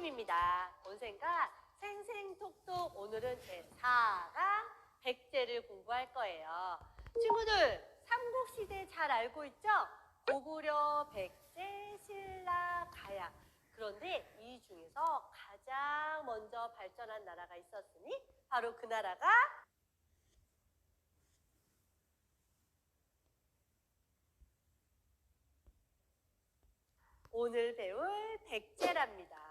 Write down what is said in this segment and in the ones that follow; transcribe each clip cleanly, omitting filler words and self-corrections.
선생님입니다. 본생과 생생톡톡 오늘은 제4강 백제를 공부할 거예요. 친구들, 삼국시대 잘 알고 있죠? 고구려, 백제, 신라, 가야. 그런데 이 중에서 가장 먼저 발전한 나라가 있었으니 바로 그 나라가 오늘 배울 백제랍니다.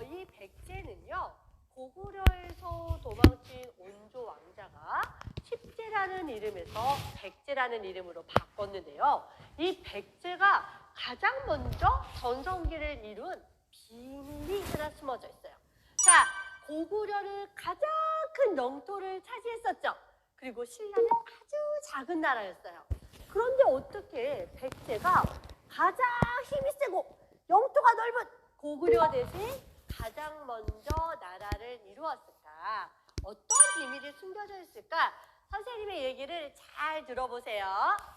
이 백제는요, 고구려에서 도망친 온조 왕자가 십제라는 이름에서 백제라는 이름으로 바꿨는데요. 이 백제가 가장 먼저 전성기를 이룬 비밀이 하나 숨어져 있어요. 자, 고구려는 가장 큰 영토를 차지했었죠. 그리고 신라는 아주 작은 나라였어요. 그런데 어떻게 백제가 가장 힘이 세고 영토가 넓은 고구려 대신 가장 먼저 나라를 이루었을까? 어떤 비밀이 숨겨져 있을까? 선생님의 얘기를 잘 들어보세요.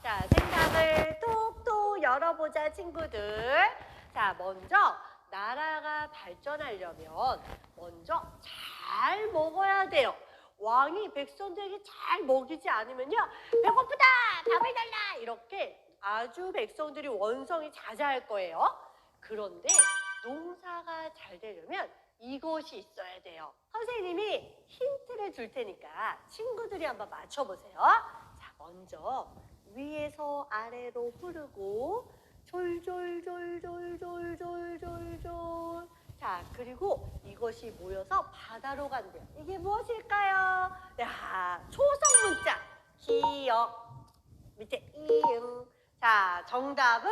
자, 생각을 톡톡 열어보자, 친구들. 자, 먼저 나라가 발전하려면 먼저 잘 먹어야 돼요. 왕이 백성들에게 잘 먹이지 않으면요, 배고프다! 밥을 달라! 이렇게 아주 백성들이 원성이 자자할 거예요. 그런데 농사가 잘 되려면 이것이 있어야 돼요. 선생님이 힌트를 줄 테니까 친구들이 한번 맞춰보세요. 자, 먼저 위에서 아래로 흐르고 졸졸졸졸졸졸졸. 자, 그리고 이것이 모여서 바다로 간대요. 이게 무엇일까요? 야, 초성문자 기역 밑에 이응. 자, 정답은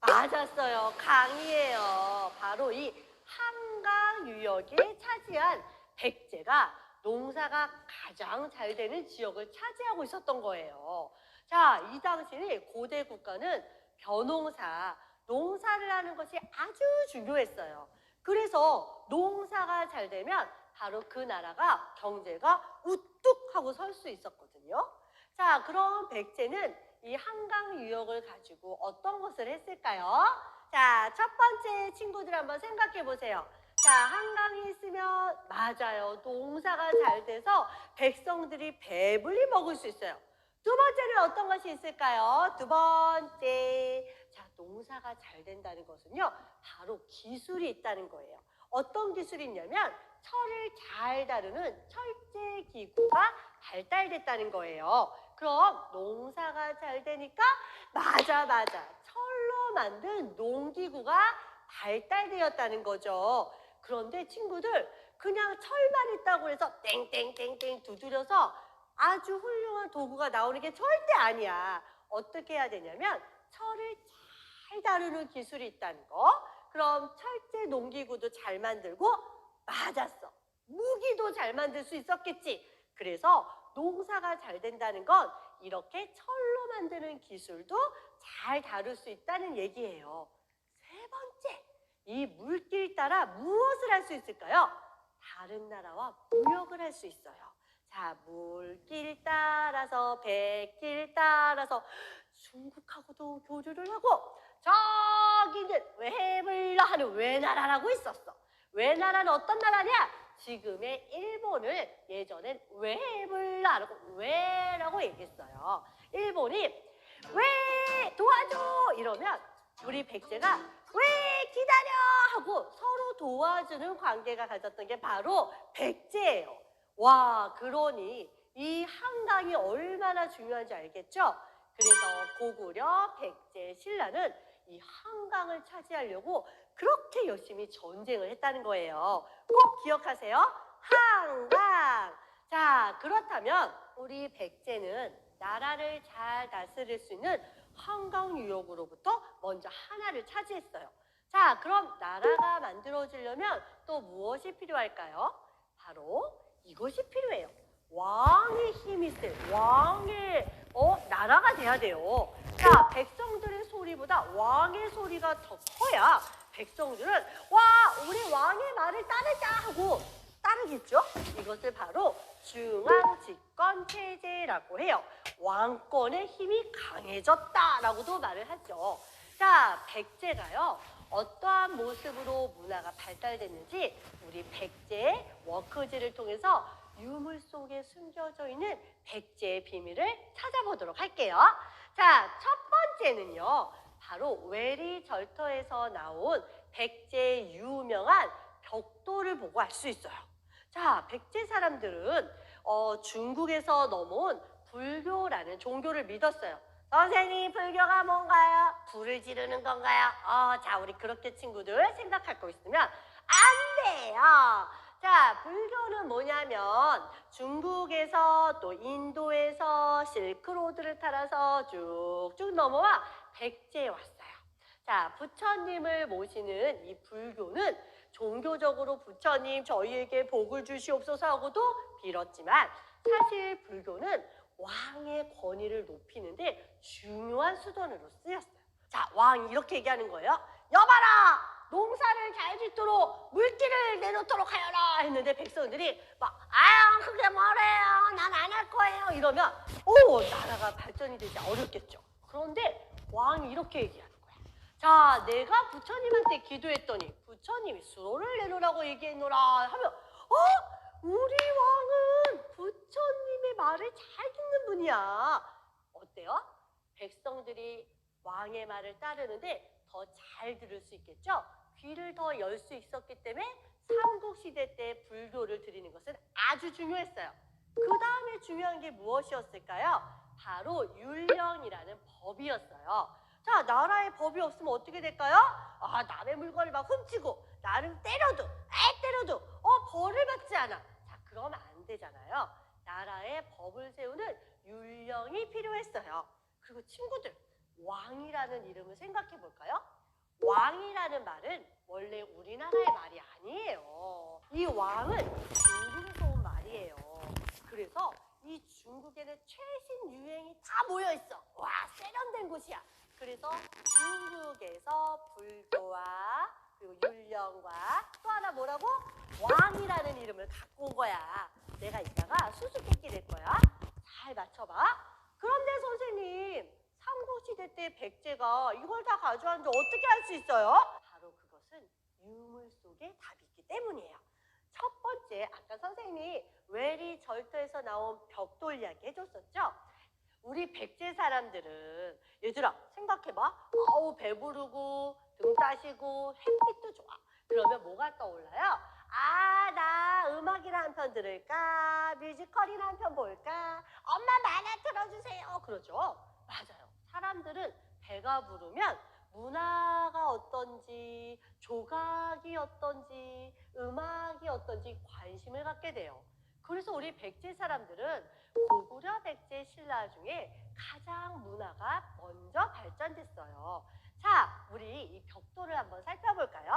맞았어요. 강이에요. 바로 이 한강 유역에 차지한 백제가 농사가 가장 잘 되는 지역을 차지하고 있었던 거예요. 자, 이 당시에 고대 국가는 벼농사, 농사를 하는 것이 아주 중요했어요. 그래서 농사가 잘 되면 바로 그 나라가 경제가 우뚝 하고 설 수 있었거든요. 자, 그럼 백제는 이 한강 유역을 가지고 어떤 것을 했을까요? 자, 첫 번째 친구들 한번 생각해 보세요. 자, 한강이 있으면 맞아요. 농사가 잘 돼서 백성들이 배불리 먹을 수 있어요. 두 번째는 어떤 것이 있을까요? 두 번째. 자, 농사가 잘 된다는 것은요, 바로 기술이 있다는 거예요. 어떤 기술이 있냐면 철을 잘 다루는 철제 기구가 발달됐다는 거예요. 그럼 농사가 잘 되니까 맞아. 철로 만든 농기구가 발달되었다는 거죠. 그런데 친구들, 그냥 철만 있다고 해서 땡땡땡땡 두드려서 아주 훌륭한 도구가 나오는 게 절대 아니야. 어떻게 해야 되냐면 철을 잘 다루는 기술이 있다는 거. 그럼 철제 농기구도 잘 만들고 맞았어. 무기도 잘 만들 수 있었겠지. 그래서 농사가 잘 된다는 건 이렇게 철로 만드는 기술도 잘 다룰 수 있다는 얘기예요. 세 번째, 이 물길 따라 무엇을 할 수 있을까요? 다른 나라와 무역을 할 수 있어요. 자, 물길 따라서 백길 따라서 중국하고도 교류를 하고 저기는 외불라 하는 외나라라고 있었어. 외나라는 어떤 나라냐? 지금의 일본을 예전엔 외불라라고 외라고 얘기했어요. 일본이 왜 도와줘 이러면 우리 백제가 왜 기다려 하고 서로 도와주는 관계가 가졌던 게 바로 백제예요. 와, 그러니 이 한강이 얼마나 중요한지 알겠죠? 그래서 고구려, 백제, 신라는 이 한강을 차지하려고 그렇게 열심히 전쟁을 했다는 거예요. 꼭 기억하세요. 한강. 자, 그렇다면 우리 백제는 나라를 잘 다스릴 수 있는 한강 유역으로부터 먼저 하나를 차지했어요. 자, 그럼 나라가 만들어지려면 또 무엇이 필요할까요? 바로 이것이 필요해요. 왕의 힘이 세. 왕의 나라가 돼야 돼요. 자, 백성들의 소리보다 왕의 소리가 더 커야 백성들은 와, 우리 왕의 말을 따르자 하고 따르겠죠? 이것을 바로 중앙집권체제라고 해요. 왕권의 힘이 강해졌다라고도 말을 하죠. 자, 백제가요. 어떠한 모습으로 문화가 발달됐는지 우리 백제 워크지를 통해서 유물 속에 숨겨져 있는 백제의 비밀을 찾아보도록 할게요. 자, 첫 번째는요. 바로 외리절터에서 나온 백제의 유명한 벽돌을 보고 알 수 있어요. 자, 백제 사람들은 중국에서 넘어온 불교라는 종교를 믿었어요. 선생님, 불교가 뭔가요? 불을 지르는 건가요? 자, 우리 그렇게 친구들 생각하고 있으면 안 돼요. 자, 불교는 뭐냐면 중국에서 또 인도에서 실크로드를 따라서 쭉쭉 넘어와 백제에 왔어요. 자, 부처님을 모시는 이 불교는 종교적으로 부처님 저희에게 복을 주시옵소서 하고도 빌었지만 사실 불교는 왕의 권위를 높이는데 중요한 수단으로 쓰였어요. 자, 왕이 이렇게 얘기하는 거예요. 여봐라! 농사를 잘 짓도록 물기를 내놓도록 하여라! 했는데 백성들이 막 그게 뭐래요? 난 안 할 거예요. 이러면 나라가 발전이 되지 어렵겠죠. 그런데 왕이 이렇게 얘기하는 거야. 자, 내가 부처님한테 기도했더니 부처님이 수로를 내놓으라고 얘기했노라 하면 우리 왕은 부처님의 말을 잘 듣는 분이야. 어때요? 백성들이 왕의 말을 따르는데 더 잘 들을 수 있겠죠? 귀를 더 열 수 있었기 때문에 삼국시대 때 불교를 드리는 것은 아주 중요했어요. 그 다음에 중요한 게 무엇이었을까요? 바로 율령이라는 법이었어요. 자, 나라에 법이 없으면 어떻게 될까요? 남의 물건을 막 훔치고 나를 때려도 벌을 받지 않아. 자, 그러면 안 되잖아요. 나라에 법을 세우는 율령이 필요했어요. 그리고 친구들, 왕이라는 이름을 생각해 볼까요? 왕이라는 말은 원래 우리나라의 말이 아니에요. 이 왕은 중국에서 온 말이에요. 그래서 이 중국에는 최신 유행이 다 모여 있어. 와, 세련된 곳이야. 그래서 중국에서 불교와 그리고 율령과 또 하나 뭐라고? 왕이라는 이름을 갖고 온 거야. 내가 이따가 수수께끼 낼 거야. 잘 맞춰봐. 그런데 선생님, 삼국시대 때 백제가 이걸 다 가져왔는데 어떻게 할 수 있어요? 바로 그것은 유물 속에 답이 있기 때문이에요. 첫 번째, 아까 선생님이 외리절터에서 나온 벽돌 이야기 해줬었죠? 우리 백제 사람들은 얘들아 생각해봐. 배부르고 등 따시고 햇빛도 좋아. 그러면 뭐가 떠올라요? 나 음악이나 한 편 들을까? 뮤지컬이나 한 편 볼까? 엄마 만화 틀어주세요. 그러죠? 맞아요. 사람들은 배가 부르면 문화가 어떤지, 조각이 어떤지, 음악이 어떤지 관심을 갖게 돼요. 그래서 우리 백제 사람들은 고구려 백제 신라 중에 가장 문화가 먼저 발전됐어요. 자, 우리 이 벽돌을 한번 살펴볼까요?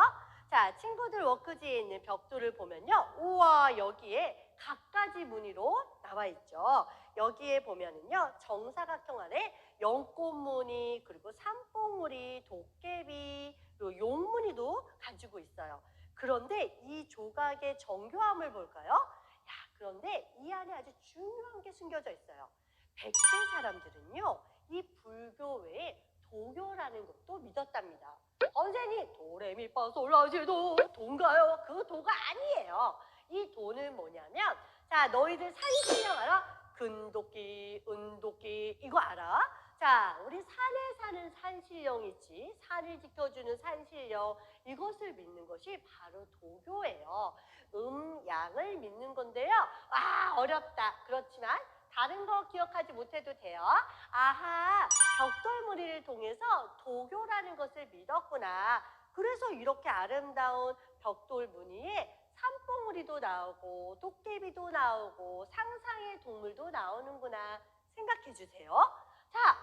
자, 친구들 워크지에 있는 벽돌을 보면요. 우와, 여기에 각가지 무늬로 나와 있죠. 여기에 보면은요, 정사각형 안에 연꽃무늬, 그리고 삼봉무늬, 도깨비, 그리고 용무늬도 가지고 있어요. 그런데 이 조각의 정교함을 볼까요? 그런데 이 안에 아주 중요한 게 숨겨져 있어요. 백제 사람들은요, 이 불교 외에 도교라는 것도 믿었답니다. 선생님, 도레미파솔라시도 도인가요? 그 도가 아니에요. 이 도는 뭐냐면, 자, 너희들 산신령 알아? 근도끼, 은도끼, 이거 알아? 자, 우리 산에 사는 산신령이 있지. 산을 지켜주는 산신령. 이것을 믿는 것이 바로 도교예요. 양을 믿는 건데요. 어렵다. 그렇지만 다른 거 기억하지 못해도 돼요. 벽돌무늬를 통해서 도교라는 것을 믿었구나. 그래서 이렇게 아름다운 벽돌무늬에 삼봉우리도 나오고 도깨비도 나오고 상상의 동물도 나오는구나 생각해 주세요. 자,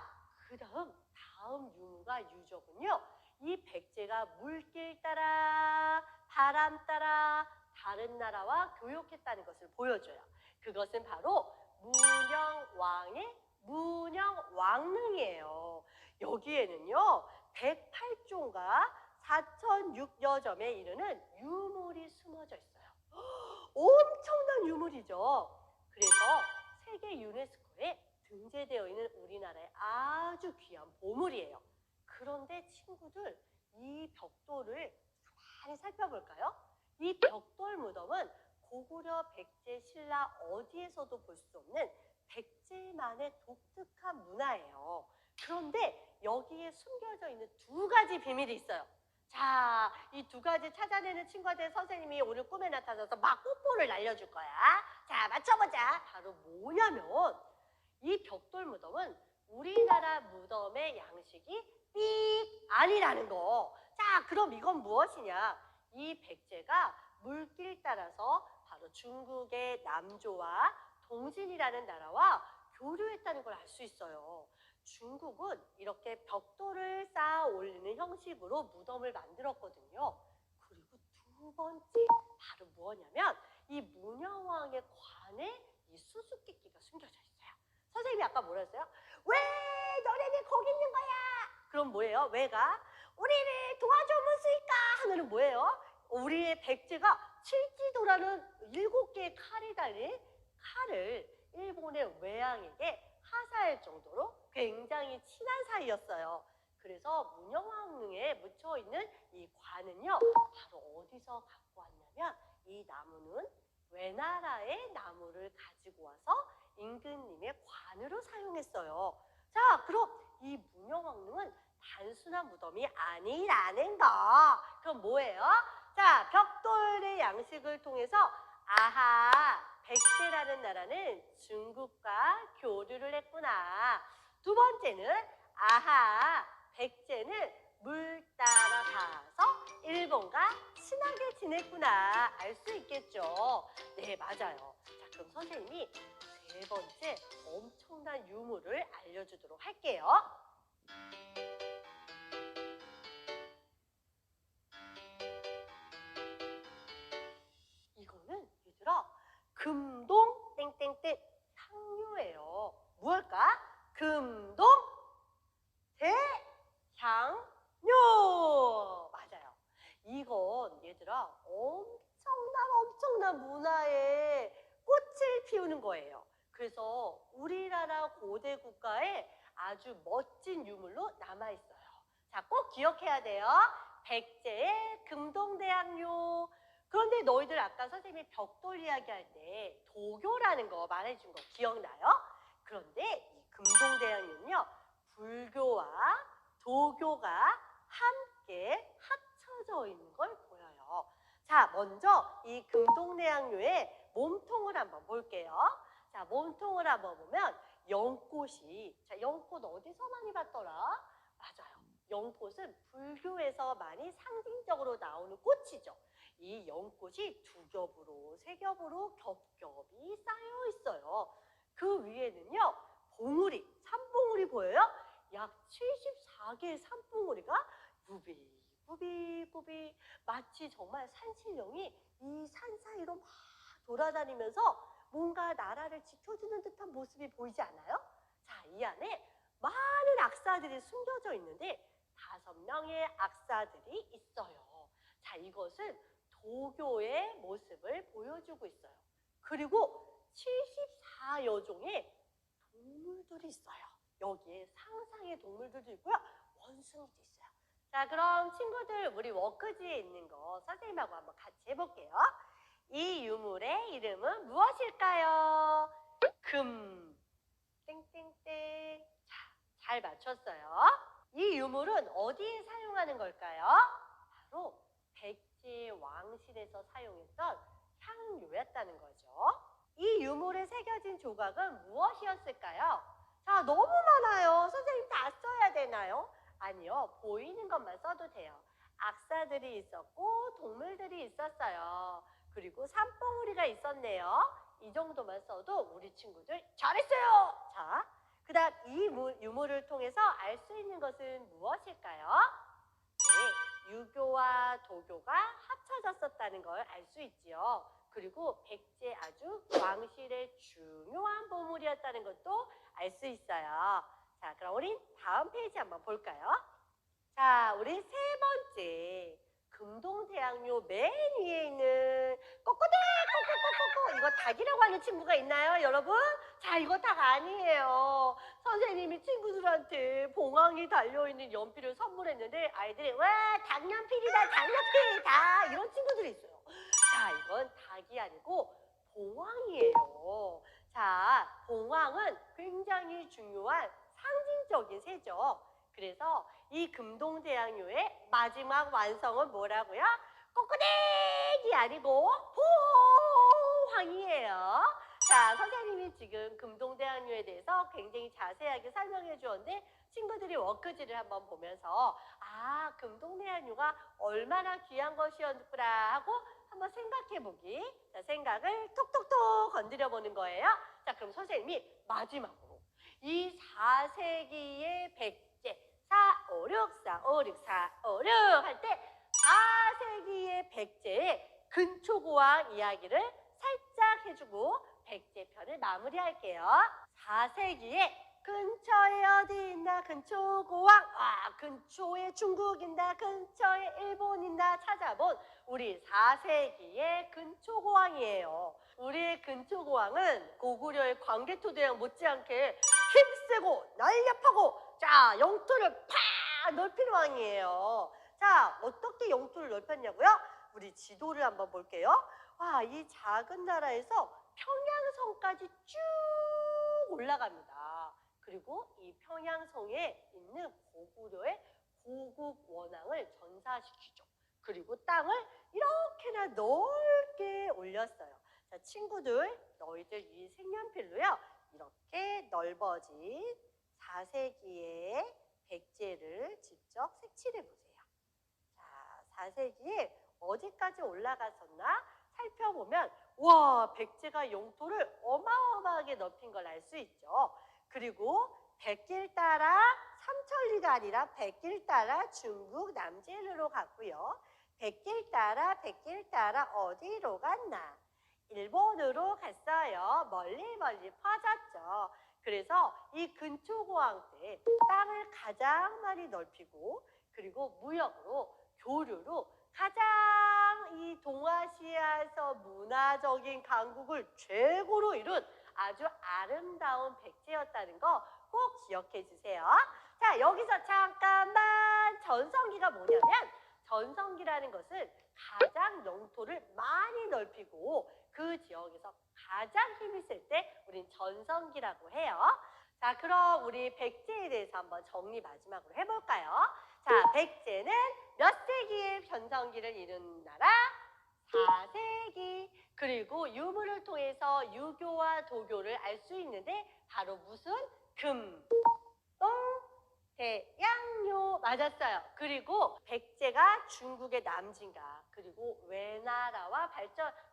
다음 유무가 유적은요. 이 백제가 물길 따라 바람 따라 다른 나라와 교역했다는 것을 보여줘요. 그것은 바로 문영왕의 문영왕릉이에요. 여기에는요 108종과 4,006여 점에 이르는 유물이 숨어져 있어요. 엄청난 유물이죠. 그래서 세계 유네스코에 등재되어 있는 우리나라의 아주 귀한 보물이에요. 그런데 친구들, 이 벽돌을 가만히 살펴볼까요? 이 벽돌 무덤은 고구려 백제 신라 어디에서도 볼 수 없는 백제만의 독특한 문화예요. 그런데 여기에 숨겨져 있는 두 가지 비밀이 있어요. 자, 이 두 가지 찾아내는 친구한테 선생님이 오늘 꿈에 나타나서 막 뽀뽀를 날려줄 거야. 자, 맞춰보자. 바로 뭐냐면 이 벽돌 무덤은 우리나라 무덤의 양식이 삑 아니라는 거. 자, 그럼 이건 무엇이냐? 이 백제가 물길 따라서 바로 중국의 남조와 동진이라는 나라와 교류했다는 걸 알 수 있어요. 중국은 이렇게 벽돌을 쌓아 올리는 형식으로 무덤을 만들었거든요. 그리고 두 번째, 바로 뭐냐면 이 문여왕의 관에 이 수수께끼가 숨겨져 있어요. 선생님이 아까 뭐라 했어요? 왜 너네들 거기 있는 거야? 그럼 뭐예요? 왜가? 우리를 도와줘 무수일까? 하면은 뭐예요? 우리의 백제가 칠지도라는 7개의 칼이 달린 칼을 일본의 외왕에게 하사할 정도로 굉장히 친한 사이였어요. 그래서 문여왕릉에 묻혀있는 이 관은요, 바로 어디서 갖고 왔냐면 이 나무는 외나라의 나무를 가지고 와서 임금님의 관으로 사용했어요. 자, 그럼 이 문여왕릉은 단순한 무덤이 아니라는 거. 그럼 뭐예요? 자, 벽돌의 양식을 통해서 아하, 백제라는 나라는 중국과 교류를 했구나. 두 번째는 아하, 백제는 물 따라 가서 일본과 친하게 지냈구나. 알 수 있겠죠. 네, 맞아요. 자, 그럼 선생님이 세 번째 엄청난 유물을 알려주도록 할게요. 이거는 얘들아 금동 땡땡땡 상류예요. 무엇일까? 금동 대향료. 맞아요. 이건 얘들아 엄청난 문화의 꽃을 피우는 거예요. 그래서 우리나라 고대 국가에 아주 멋진 유물로 남아있어요. 자, 꼭 기억해야 돼요. 백제의 금동대학교. 그런데 너희들 아까 선생님이 벽돌 이야기할 때 도교라는 거 말해준 거 기억나요? 그런데 이 금동대학교는요, 불교와 도교가 함께 합쳐져 있는 걸 보여요. 자, 먼저 이 금동대학교의 몸통을 한번 볼게요. 자, 몸통을 한번 보면 연꽃이, 자, 연꽃 어디서 많이 봤더라? 맞아요. 연꽃은 불교에서 많이 상징적으로 나오는 꽃이죠. 이 연꽃이 두 겹으로, 세 겹으로 겹겹이 쌓여 있어요. 그 위에는요, 봉우리, 산봉우리 보여요? 약 74개의 산봉우리가 부비부비 마치 정말 산신령이 이 산 사이로 막 돌아다니면서 뭔가 나라를 지켜주는 듯한 모습이 보이지 않아요? 자, 이 안에 많은 악사들이 숨겨져 있는데 5명의 악사들이 있어요. 자, 이것은 도교의 모습을 보여주고 있어요. 그리고 74여 종의 동물들이 있어요. 여기에 상상의 동물들도 있고요. 원숭이도 있어요. 자, 그럼 친구들 우리 워크지에 있는 거 선생님하고 한번 같이 해볼게요. 이 유물의 이름은 무엇일까요? 금, 땡땡땡. 자, 잘 맞췄어요. 이 유물은 어디에 사용하는 걸까요? 바로 백제 왕실에서 사용했던 향료였다는 거죠. 이 유물에 새겨진 조각은 무엇이었을까요? 자, 너무 많아요. 선생님 다 써야 되나요? 아니요, 보이는 것만 써도 돼요. 악사들이 있었고 동물들이 있었어요. 그리고 산봉우리가 있었네요. 이 정도만 써도 우리 친구들 잘했어요. 자, 그 다음 이 유물을 통해서 알 수 있는 것은 무엇일까요? 네, 유교와 도교가 합쳐졌었다는 걸 알 수 있지요. 그리고 백제 아주 왕실의 중요한 보물이었다는 것도 알 수 있어요. 자, 그럼 우리 다음 페이지 한번 볼까요? 자, 우리 세 번째 금동대학교 맨 위에 있는 꼬꼬대 꼬꼬꼬꼬꼬 이거 닭이라고 하는 친구가 있나요, 여러분? 자, 이거 닭 아니에요. 선생님이 친구들한테 봉황이 달려있는 연필을 선물했는데 아이들이 와 닭연필이다 닭연필이다 이런 친구들이 있어요. 자, 이건 닭이 아니고 봉황이에요. 자, 봉황은 굉장히 중요한 상징적인 새죠. 그래서 이 금동대왕요의 마지막 완성은 뭐라고요? 꼬꼬댁이 아니고 봉황이에요. 자, 선생님이 지금 금동대왕요에 대해서 굉장히 자세하게 설명해 주었는데 친구들이 워크지를 한번 보면서 아, 금동대왕요가 얼마나 귀한 것이었구나 하고 한번 생각해 보기. 자, 생각을 톡톡톡 건드려 보는 거예요. 자, 그럼 선생님이 마지막으로 이 4세기의 백제 4, 5, 6, 4, 5, 6, 4, 5, 6 할 때 4세기의 백제의 근초고왕 이야기를 살짝 해주고 백제편을 마무리할게요. 4세기에 근처에 어디 있나 근초고왕 근처에 중국 있나 근처에 일본 있나 찾아본 우리 4세기의 근초고왕이에요. 우리의 근초고왕은 고구려의 광개토대왕 못지않게 힘세고 날렵하고 자 영토를 팍 넓힌 왕이에요. 자, 어떻게 영토를 넓혔냐고요? 우리 지도를 한번 볼게요. 와, 이 작은 나라에서 평양성까지 쭉 올라갑니다. 그리고 이 평양성에 있는 고구려의 고국 원앙을 전사시키죠. 그리고 땅을 이렇게나 넓게 올렸어요. 자, 친구들, 너희들 이 색연필로요. 이렇게 넓어진 4세기의 백제를 직접 색칠해 보세요. 자, 4세기에 어디까지 올라갔었나 살펴보면 와, 백제가 영토를 어마어마하게 넓힌 걸 알 수 있죠. 그리고 백길 따라 삼천리가 아니라 백길 따라 중국 남제르로 갔고요. 백길 따라 어디로 갔나? 일본으로 갔어요. 멀리 멀리 퍼졌죠. 그래서 이 근초고왕 때 땅을 가장 많이 넓히고 그리고 무역으로 교류로 가장 이 동아시아에서 문화적인 강국을 최고로 이룬 아주 아름다운 백제였다는 거 꼭 기억해 주세요. 자, 여기서 잠깐만 전성기가 뭐냐면 전성기라는 것은 가장 영토를 많이 넓히고 그 지역에서 가장 힘이 쓸 때 우린 전성기라고 해요. 자, 그럼 우리 백제에 대해서 한번 정리 마지막으로 해볼까요? 자, 백제는 몇 세기의 전성기를 이룬 나라? 4세기. 그리고 유물을 통해서 유교와 도교를 알 수 있는데 바로 무슨? 금, 동, 대, 양요 맞았어요. 그리고 백제가 중국의 남진가 그리고 외나라와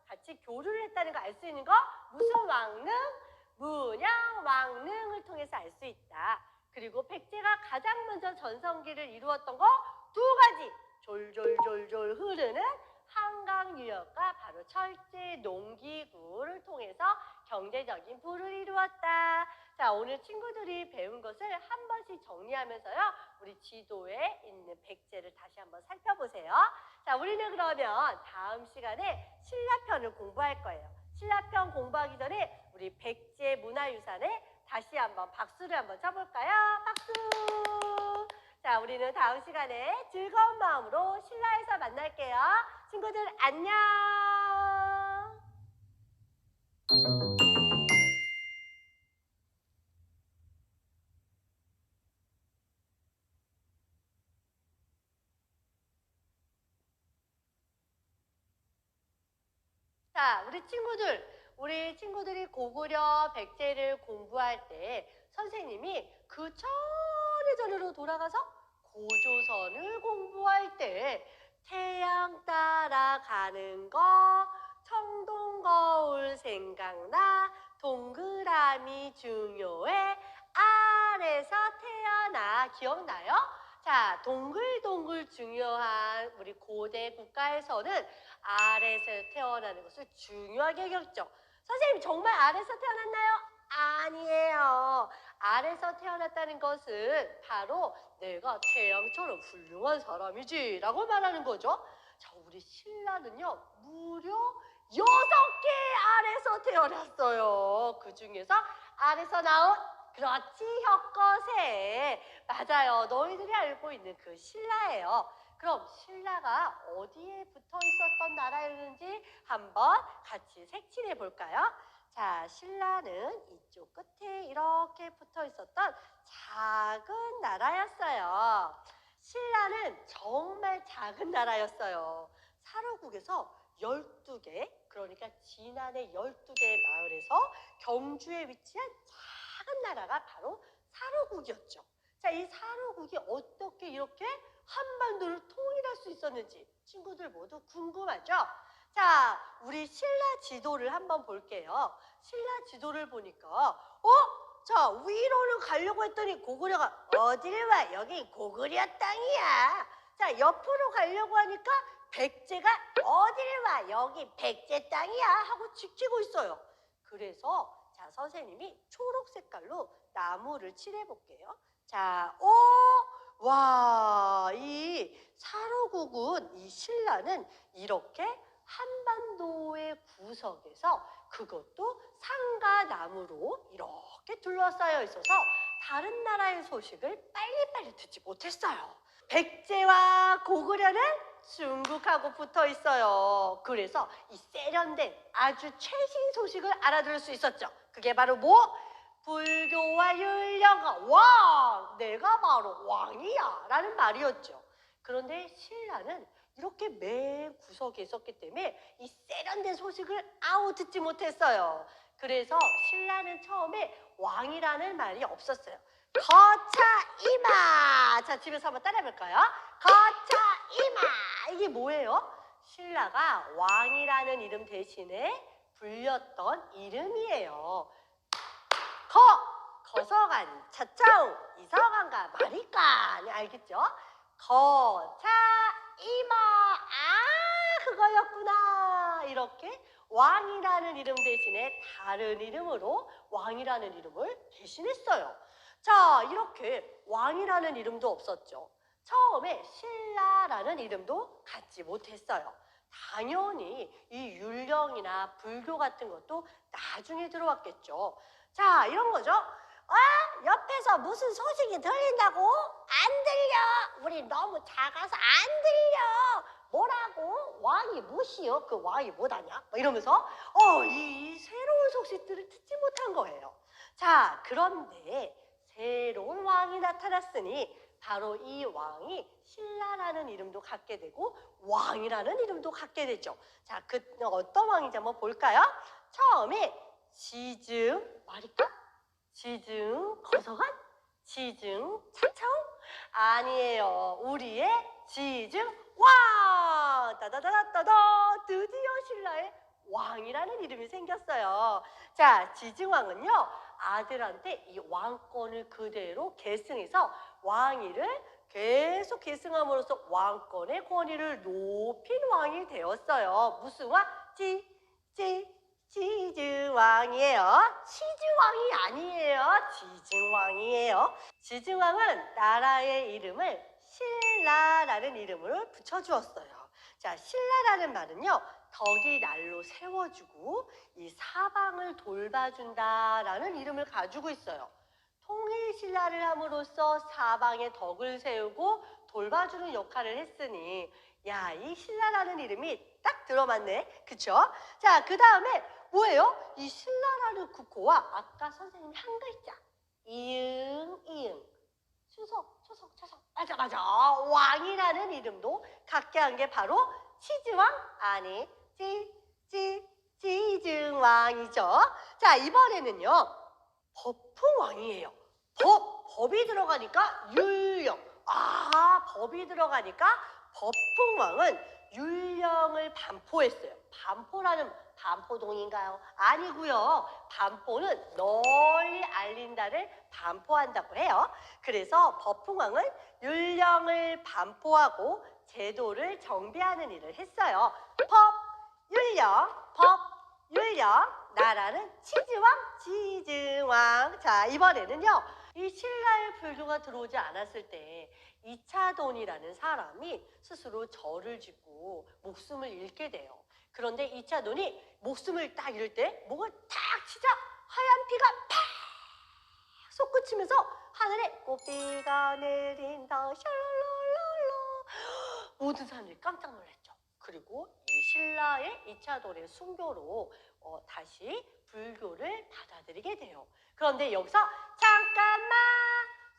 같이 교류를 했다는 거 알 수 있는 거 무슨 왕릉? 문양 왕릉을 통해서 알 수 있다. 그리고 백제가 가장 먼저 전성기를 이루었던 거 두 가지. 졸졸졸졸 흐르는 한강 유역과 바로 철제 농기구를 통해서 경제적인 부를 이루었다. 자, 오늘 친구들이 배운 것을 한 번씩 정리하면서요. 우리 지도에 있는 백제를 다시 한번 살펴보세요. 자, 우리는 그러면 다음 시간에 신라편을 공부할 거예요. 신라편 공부하기 전에 우리 백제 문화유산에 다시 한번 박수를 한번 쳐볼까요? 박수! 자, 우리는 다음 시간에 즐거운 마음으로 신라에서 만날게요. 친구들 안녕! 자, 우리 친구들이 고구려 백제를 공부할 때 선생님이 그 전으로 돌아가서 고조선을 공부할 때 태양 따라가는 거 청동거울 생각나 동그라미 중요해 아래서 태어나 기억나요? 자, 동글동글 중요한 우리 고대 국가에서는 아래에서 태어나는 것을 중요하게 여겼죠. 선생님 정말 아래에서 태어났나요? 아니에요. 아래에서 태어났다는 것은 바로 내가 태양처럼 훌륭한 사람이지 라고 말하는 거죠. 자, 우리 신라는요 무려 6개 알에서 태어났어요. 그 중에서 알에서 나온 그렇지 혁거새. 맞아요. 너희들이 알고 있는 그 신라예요. 그럼 신라가 어디에 붙어 있었던 나라였는지 한번 같이 색칠해 볼까요? 자, 신라는 이쪽 끝에 이렇게 붙어 있었던 작은 나라였어요. 신라는 정말 작은 나라였어요. 사로국에서 12개, 그러니까 진안의 12개의 마을에서 경주에 위치한 작은 나라가 바로 사로국이었죠. 자, 이 사로국이 어떻게 이렇게 한반도를 통일할 수 있었는지 친구들 모두 궁금하죠? 자, 우리 신라 지도를 한번 볼게요. 신라 지도를 보니까 자, 위로는 가려고 했더니 고구려가 어딜 와? 여기 고구려 땅이야. 자, 옆으로 가려고 하니까 백제가 어딜 와? 여기 백제 땅이야 하고 지키고 있어요. 그래서 자, 선생님이 초록 색깔로 나무를 칠해 볼게요. 자, 와, 이 사로국은 이 신라는 이렇게 한반도의 구석에서 그것도 상가나무로 이렇게 둘러싸여 있어서 다른 나라의 소식을 빨리빨리 듣지 못했어요. 백제와 고구려는 중국하고 붙어 있어요. 그래서 이 세련된 아주 최신 소식을 알아들을 수 있었죠. 그게 바로 뭐? 불교와 율령과 왕! 내가 바로 왕이야! 라는 말이었죠. 그런데 신라는 이렇게 맨 구석에 있었기 때문에 이 세련된 소식을 아우 듣지 못했어요. 그래서 신라는 처음에 왕이라는 말이 없었어요. 거차이마! 자, 집에서 한번 따라해볼까요? 거차이마! 이게 뭐예요? 신라가 왕이라는 이름 대신에 불렸던 이름이에요. 거서간, 차차우, 이서간과 마리간. 알겠죠? 거차이마! 그거였구나. 이렇게 왕이라는 이름 대신에 다른 이름으로 왕이라는 이름을 대신했어요. 자, 이렇게 왕이라는 이름도 없었죠. 처음에 신라라는 이름도 갖지 못했어요. 당연히 이 율령이나 불교 같은 것도 나중에 들어왔겠죠. 자, 이런 거죠. 옆에서 무슨 소식이 들린다고? 안 들려. 우리 너무 작아서 안 들려. 뭐라고? 왕이 무엇이요? 그 왕이 뭐다냐? 이러면서 이 새로운 소식들을 듣지 못한 거예요. 자, 그런데 새로운 왕이 나타났으니 바로 이 왕이 신라라는 이름도 갖게 되고 왕이라는 이름도 갖게 되죠. 자, 어떤 왕인지 한번 볼까요? 처음에 지증, 말일까? 지증, 거서간? 지증, 차차우? 아니에요. 우리의 지증 왕! 따다다다다다! 드디어 신라의 왕이라는 이름이 생겼어요. 자, 지증왕은요, 아들한테 이 왕권을 그대로 계승해서 왕위를 계속 계승함으로써 왕권의 권위를 높인 왕이 되었어요. 무슨 왕? 지증왕이에요. 시증왕이 아니에요. 지증왕이에요. 지증왕은 나라의 이름을 신라라는 이름을 붙여주었어요. 자, 신라라는 말은요, 덕이 날로 세워주고 이 사방을 돌봐준다라는 이름을 가지고 있어요. 통일신라를 함으로써 사방에 덕을 세우고 돌봐주는 역할을 했으니 야, 이 신라라는 이름이 딱 들어맞네. 그쵸? 자, 그 다음에 뭐예요? 이 신라라는 국호와 아까 선생님이 한 글자 이응, 이응 추석. 맞아. 왕이라는 이름도 갖게 한 게 바로 치즈왕? 아니, 지증왕이죠. 자, 이번에는요, 법풍왕이에요. 법이 들어가니까 율령. 법이 들어가니까 법풍왕은 율령을 반포했어요. 반포동인가요? 아니고요. 반포는 널리 알린다를 반포한다고 해요. 그래서 법풍왕은 율령을 반포하고 제도를 정비하는 일을 했어요. 율령, 나라는 치즈왕, 지증왕. 자, 이번에는요, 이 신라의 불교가 들어오지 않았을 때 이차돈이라는 사람이 스스로 절을 짓고 목숨을 잃게 돼요. 그런데 이차돈이 목숨을 딱 잃을 때 목을 탁 치자 하얀 피가 팍 솟구치면서 하늘에 꽃비가 내린다 샬랄랄라 모든 사람들이 깜짝 놀랐죠. 그리고 이 신라의 이차돈의 순교로 다시 불교를 받아들이게 돼요. 그런데 여기서 잠깐만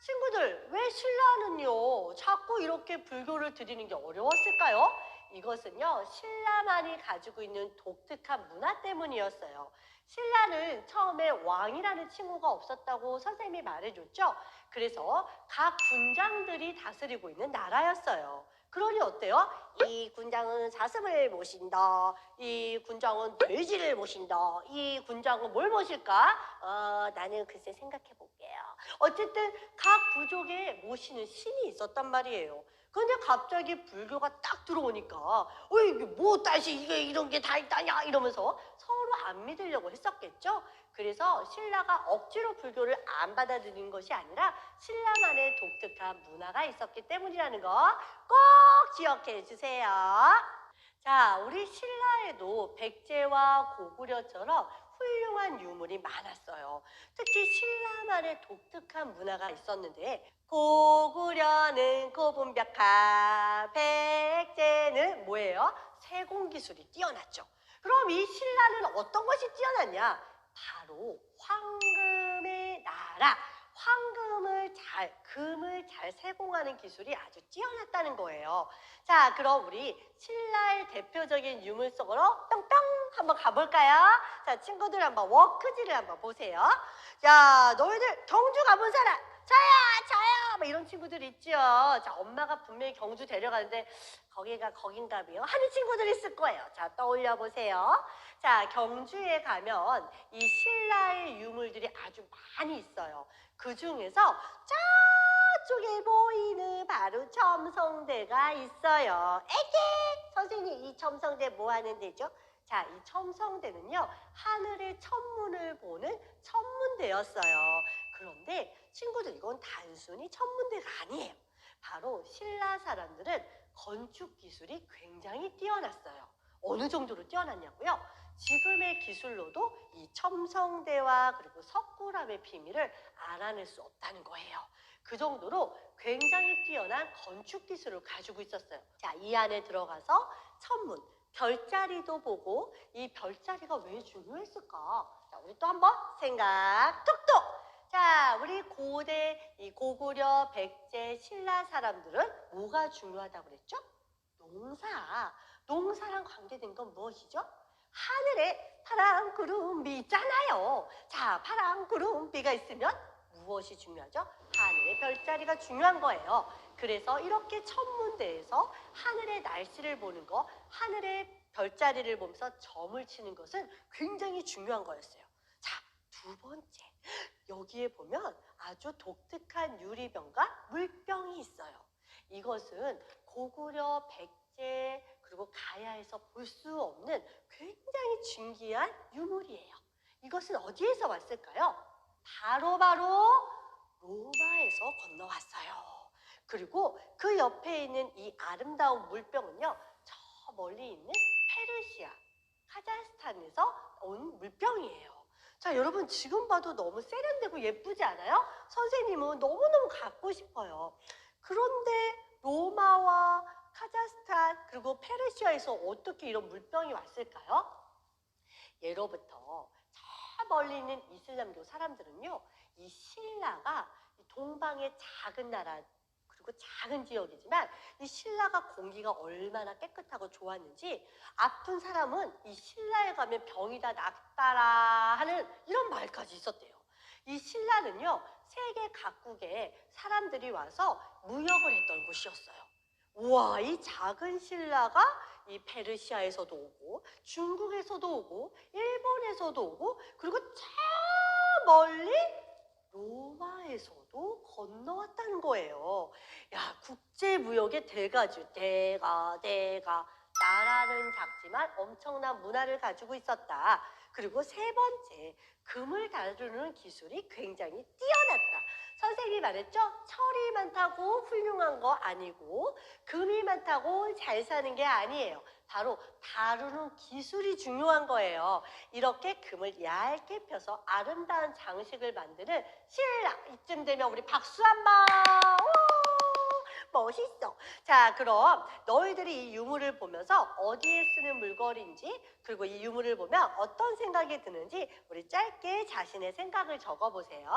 친구들 왜 신라는요 자꾸 이렇게 불교를 드리는 게 어려웠을까요? 이것은요 신라만이 가지고 있는 독특한 문화 때문이었어요. 신라는 처음에 왕이라는 칭호가 없었다고 선생님이 말해줬죠. 그래서 각 군장들이 다스리고 있는 나라였어요. 그러니 어때요? 이 군장은 사슴을 모신다. 이 군장은 돼지를 모신다. 이 군장은 뭘 모실까? 나는 글쎄 생각해 볼게요. 어쨌든 각 부족에 모시는 신이 있었단 말이에요. 그런데 갑자기 불교가 딱 들어오니까 이게 뭐 다시 이게 이런 게 다 있다냐 이러면서 서로 안 믿으려고 했었겠죠. 그래서 신라가 억지로 불교를 안 받아들이는 것이 아니라 신라만의 독특한 문화가 있었기 때문이라는 거 꼭 기억해 주세요. 자, 우리 신라에도 백제와 고구려처럼 훌륭한 유물이 많았어요. 특히 신라만의 독특한 문화가 있었는데 고구려는 고분벽화, 백제는 뭐예요? 세공기술이 뛰어났죠. 그럼 이 신라는 어떤 것이 뛰어났냐? 바로 황금의 나라. 금을 잘 세공하는 기술이 아주 뛰어났다는 거예요. 자, 그럼 우리 신라의 대표적인 유물 속으로 뿅뿅 한번 가볼까요? 자, 친구들 한번 워크지를 한번 보세요. 자, 너희들 경주 가본 사람? 저요! 뭐 이런 친구들 있죠. 자, 엄마가 분명히 경주 데려가는데 거기가 거긴가비요? 하는 친구들 있을 거예요. 자, 떠올려 보세요. 자, 경주에 가면 이 신라의 유물들이 아주 많이 있어요. 그 중에서 저쪽에 보이는 바로 첨성대가 있어요. 에게! 선생님, 이 첨성대 뭐 하는 데죠? 자, 이 첨성대는요, 하늘의 천문을 보는 천문대였어요. 그런데 친구들, 이건 단순히 천문대가 아니에요. 바로 신라 사람들은 건축 기술이 굉장히 뛰어났어요. 어느 정도로 뛰어났냐고요? 지금의 기술로도 이 첨성대와 그리고 석굴암의 비밀을 알아낼 수 없다는 거예요. 그 정도로 굉장히 뛰어난 건축 기술을 가지고 있었어요. 자, 이 안에 들어가서 천문, 별자리도 보고 이 별자리가 왜 중요했을까? 자, 우리 또 한번 생각 톡톡! 자, 우리 고대, 이 고구려, 백제, 신라 사람들은 뭐가 중요하다고 그랬죠? 농사. 농사랑 관계된 건 무엇이죠? 하늘에 파란 구름비 있잖아요. 자, 파란 구름비가 있으면 무엇이 중요하죠? 하늘의 별자리가 중요한 거예요. 그래서 이렇게 천문대에서 하늘의 날씨를 보는 거, 하늘의 별자리를 보면서 점을 치는 것은 굉장히 중요한 거였어요. 자, 두 번째. 여기에 보면 아주 독특한 유리병과 물병이 있어요. 이것은 고구려, 백제, 그리고 가야에서 볼 수 없는 굉장히 진귀한 유물이에요. 이것은 어디에서 왔을까요? 바로 로마에서 건너왔어요. 그리고 그 옆에 있는 이 아름다운 물병은요, 저 멀리 있는 페르시아, 카자흐스탄에서 온 물병이에요. 자, 여러분 지금 봐도 너무 세련되고 예쁘지 않아요? 선생님은 너무너무 갖고 싶어요. 그런데 로마와 카자흐스탄 그리고 페르시아에서 어떻게 이런 물병이 왔을까요? 예로부터 저 멀리 있는 이슬람교 사람들은요, 이 신라가 동방의 작은 나라 그리고 작은 지역이지만 이 신라가 공기가 얼마나 깨끗하고 좋았는지 아픈 사람은 이 신라에 가면 병이 다 낫더라 하는 이런 말까지 있었대요. 이 신라는요, 세계 각국에 사람들이 와서 무역을 했던 곳이었어요. 우와, 이 작은 신라가 이 페르시아에서도 오고 중국에서도 오고 일본에서도 오고 그리고 저 멀리 로마에서도 건너왔다는 거예요. 야, 국제무역의 대가죠. 대가. 나라는 작지만 엄청난 문화를 가지고 있었다. 그리고 세 번째, 금을 다루는 기술이 굉장히 뛰어났다. 선생님이 말했죠? 철이 많다고 훌륭한 거 아니고 금이 많다고 잘 사는 게 아니에요. 바로 다루는 기술이 중요한 거예요. 이렇게 금을 얇게 펴서 아름다운 장식을 만드는 신라. 이쯤 되면 우리 박수 한번. 멋있어. 자, 그럼 너희들이 이 유물을 보면서 어디에 쓰는 물건인지, 그리고 이 유물을 보면 어떤 생각이 드는지 우리 짧게 자신의 생각을 적어보세요.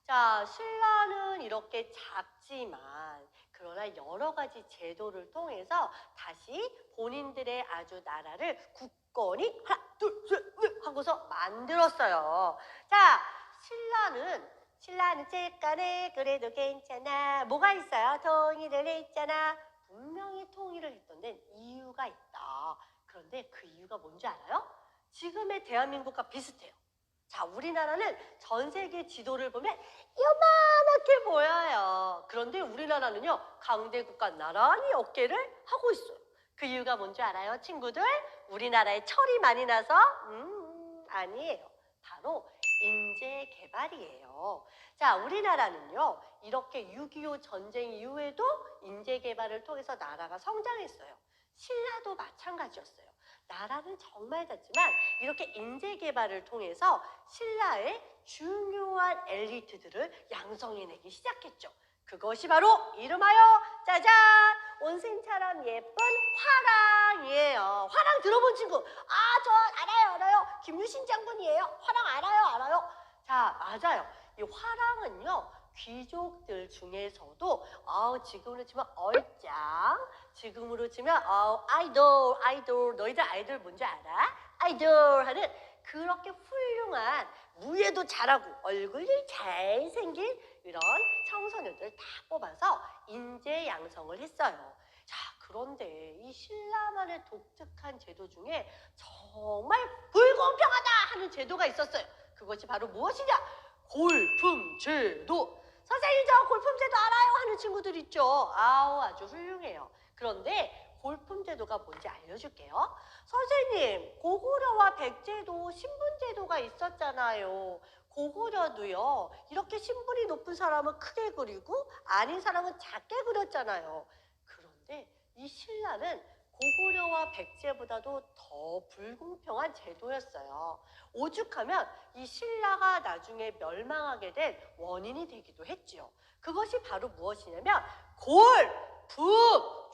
자, 신라는 이렇게 작지만 그러나 여러 가지 제도를 통해서 다시 본인들의 아주 나라를 굳건히 하나, 둘, 셋, 넷 하고서 만들었어요. 자, 신라는 째까네 그래도 괜찮아. 뭐가 있어요? 통일을 했잖아. 분명히 통일을 했던 데는 이유가 있다. 그런데 그 이유가 뭔지 알아요? 지금의 대한민국과 비슷해요. 자, 우리나라는 전 세계 지도를 보면 요만하게 보여요. 그런데 우리나라는요, 강대국과 나란히 어깨를 하고 있어요. 그 이유가 뭔지 알아요, 친구들? 우리나라에 철이 많이 나서? 아니에요. 바로 인재 개발이에요. 자, 우리나라는요, 이렇게 6.25 전쟁 이후에도 인재 개발을 통해서 나라가 성장했어요. 신라도 마찬가지였어요. 나라는 정말 작지만 이렇게 인재 개발을 통해서 신라의 중요한 엘리트들을 양성해내기 시작했죠. 그것이 바로 이름하여 짜잔! 온생처럼 예쁜 화랑이에요. 화랑 들어본 친구? 아, 저 알아요. 김유신 장군이에요. 화랑 알아요. 자, 맞아요. 이 화랑은요, 귀족들 중에서도 지금으로 치면 얼짱, 지금으로 치면 아이돌, 너희들 아이돌 뭔지 알아? 아이돌 하는 그렇게 훌륭한, 무예도 잘하고 얼굴이 잘생긴 이런 청소년들 다 뽑아서 인재 양성을 했어요. 자, 그런데 이 신라만의 독특한 제도 중에 정말 불공평하다 하는 제도가 있었어요. 그것이 바로 무엇이냐? 골품제도. 선생님, 저 골품제도 알아요 하는 친구들 있죠. 아주 훌륭해요. 그런데 골품제도가 뭔지 알려줄게요. 선생님, 고구려와 백제도 신분제도가 있었잖아요. 고구려도요, 이렇게 신분이 높은 사람은 크게 그리고 아닌 사람은 작게 그렸잖아요. 그런데 이 신라는 고구려와 백제보다도 더 불공평한 제도였어요. 오죽하면 이 신라가 나중에 멸망하게 된 원인이 되기도 했지요. 그것이 바로 무엇이냐면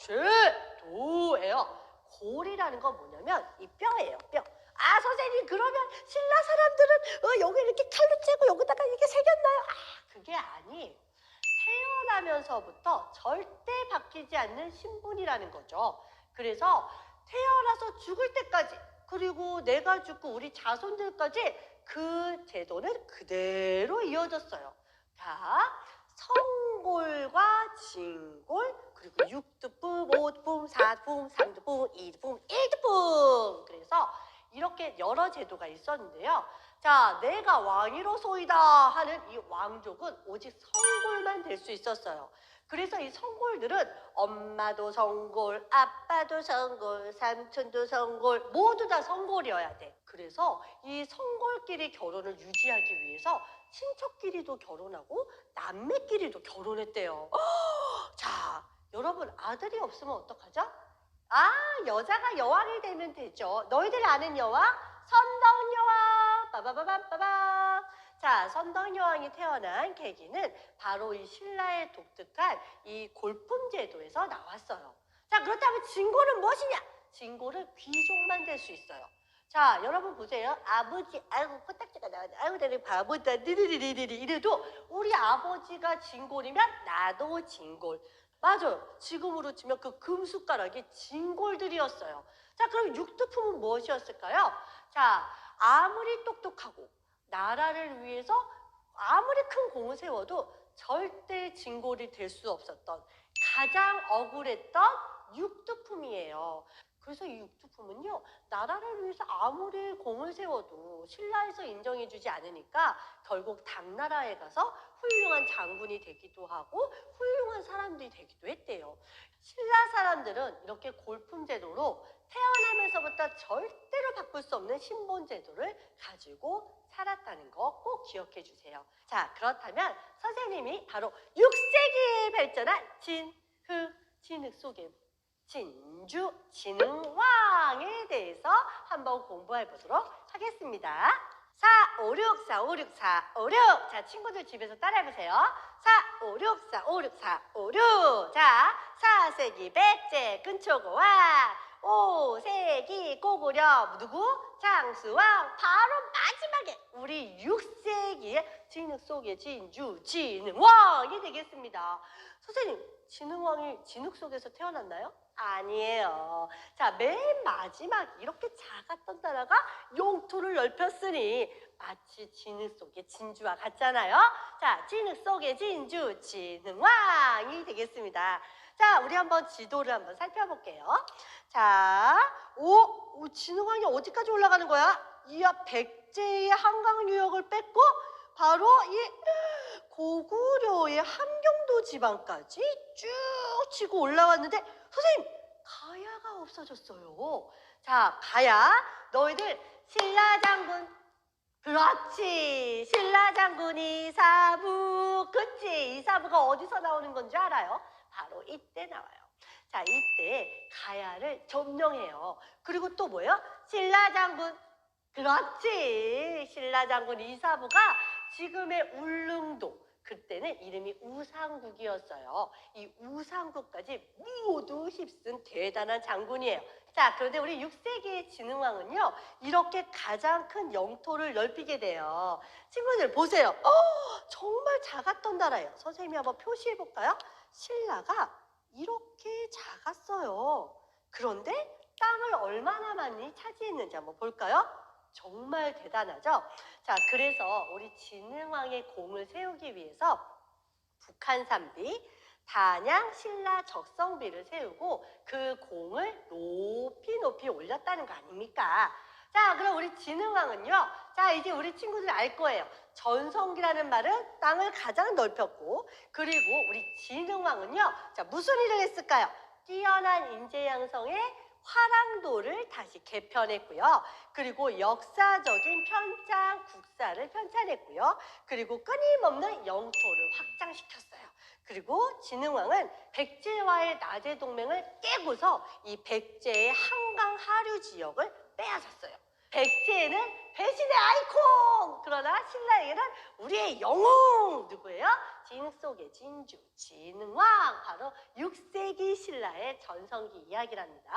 골품제도예요. 골이라는 건 뭐냐면 이 뼈예요, 뼈. 아, 선생님, 그러면 신라 사람들은 여기 이렇게 칼로 째고 여기다가 이렇게 새겼나요? 그게 아니에요. 태어나면서부터 절대 바뀌지 않는 신분이라는 거죠. 그래서 태어나서 죽을 때까지, 그리고 내가 죽고 우리 자손들까지 그 제도는 그대로 이어졌어요. 자, 성골과 진골, 그리고 육두품, 오두품, 사두품, 삼두품, 이두품, 일두품. 그래서 이렇게 여러 제도가 있었는데요. 자, 내가 왕이로소이다 하는 이 왕족은 오직 성골만 될 수 있었어요. 그래서 이 성골들은 엄마도 성골, 아빠도 성골, 삼촌도 성골, 모두 다 성골이어야 돼. 그래서 이 성골끼리 결혼을 유지하기 위해서 친척끼리도 결혼하고 남매끼리도 결혼했대요. 자, 여러분, 아들이 없으면 어떡하죠? 여자가 여왕이 되면 되죠. 너희들 아는 여왕? 선덕여왕. 빠바바밤빠밤. 자, 선덕여왕이 태어난 계기는 바로 이 신라의 독특한 이 골품제도에서 나왔어요. 자, 그렇다면 진골은 무엇이냐? 진골은 귀족만 될 수 있어요. 자, 여러분 보세요. 아버지, 아이고 코딱지가 나왔네. 아이고 나는 바보다. 리리리리리 이래도 우리 아버지가 진골이면 나도 진골. 맞아요. 지금으로 치면 그 금숟가락이 진골들이었어요. 자, 그럼 육두품은 무엇이었을까요? 자, 아무리 똑똑하고 나라를 위해서 아무리 큰 공을 세워도 절대 진골이 될 수 없었던 가장 억울했던 육두품이에요. 그래서 이 육두품은요, 나라를 위해서 아무리 공을 세워도 신라에서 인정해주지 않으니까 결국 당나라에 가서 훌륭한 장군이 되기도 하고 훌륭한 사람들이 되기도 했대요. 신라 사람들은 이렇게 골품 제도로 태어나면서부터 절대로 바꿀 수 없는 신분 제도를 가지고 살았다는 거 꼭 기억해 주세요. 자, 그렇다면 선생님이 바로 6세기에 발전한 진흙 속에 진주 진흥왕에 대해서 한번 공부해 보도록 하겠습니다. 456 456 456. 자, 친구들 집에서 따라해 보세요. 456 456 456. 자, 4세기 백제 근초고왕, 5세기 고구려 누구? 장수왕. 바로 마지막에 우리 6세기의 진흙 속의 진주 진흥왕이 되겠습니다. 선생님, 진흥왕이 진흙 속에서 태어났나요? 아니에요. 자, 맨 마지막 이렇게 작았던 나라가 영토를 넓혔으니 마치 진흙 속의 진주와 같잖아요. 자, 진흙 속의 진주 진흥왕이 되겠습니다. 자, 우리 한번 지도를 한번 살펴볼게요. 자, 진흥왕이 어디까지 올라가는 거야? 이야, 백제의 한강 유역을 뺏고 바로 이 고구려의 함경도 지방까지 쭉 치고 올라왔는데 선생님, 가야가 없어졌어요. 자, 가야, 너희들 신라 장군, 그렇지, 신라 장군 이사부, 그치? 이사부가 어디서 나오는 건지 알아요? 바로 이때 나와요. 자, 이때 가야를 점령해요. 그리고 또 뭐예요? 신라 장군, 그렇지, 신라 장군 이사부가 지금의 울릉도, 그때는 이름이 우상국이었어요. 이 우상국까지 모두 휩쓴 대단한 장군이에요. 자, 그런데 우리 6세기의 진흥왕은요, 이렇게 가장 큰 영토를 넓히게 돼요. 친구들 보세요. 정말 작았던 나라예요. 선생님이 한번 표시해 볼까요? 신라가 이렇게 작았어요. 그런데 땅을 얼마나 많이 차지했는지 한번 볼까요? 정말 대단하죠? 자, 그래서 우리 진흥왕의 공을 세우기 위해서 북한산비, 단양, 신라, 적성비를 세우고 그 공을 높이 올렸다는 거 아닙니까? 자, 그럼 우리 진흥왕은요, 자, 이제 우리 친구들 알 거예요. 전성기라는 말은 땅을 가장 넓혔고, 그리고 우리 진흥왕은요, 자, 무슨 일을 했을까요? 뛰어난 인재 양성에 화랑도를 다시 개편했고요. 그리고 역사적인 편찬 국사를 편찬했고요. 그리고 끊임없는 영토를 확장시켰어요. 그리고 진흥왕은 백제와의 나제 동맹을 깨고서 이 백제의 한강 하류 지역을 빼앗았어요. 백제에는 배신의 아이콘! 그러나 신라에게는 우리의 영웅! 누구예요? 진흙 속의 진주, 진흥왕! 바로 6세기 신라의 전성기 이야기랍니다.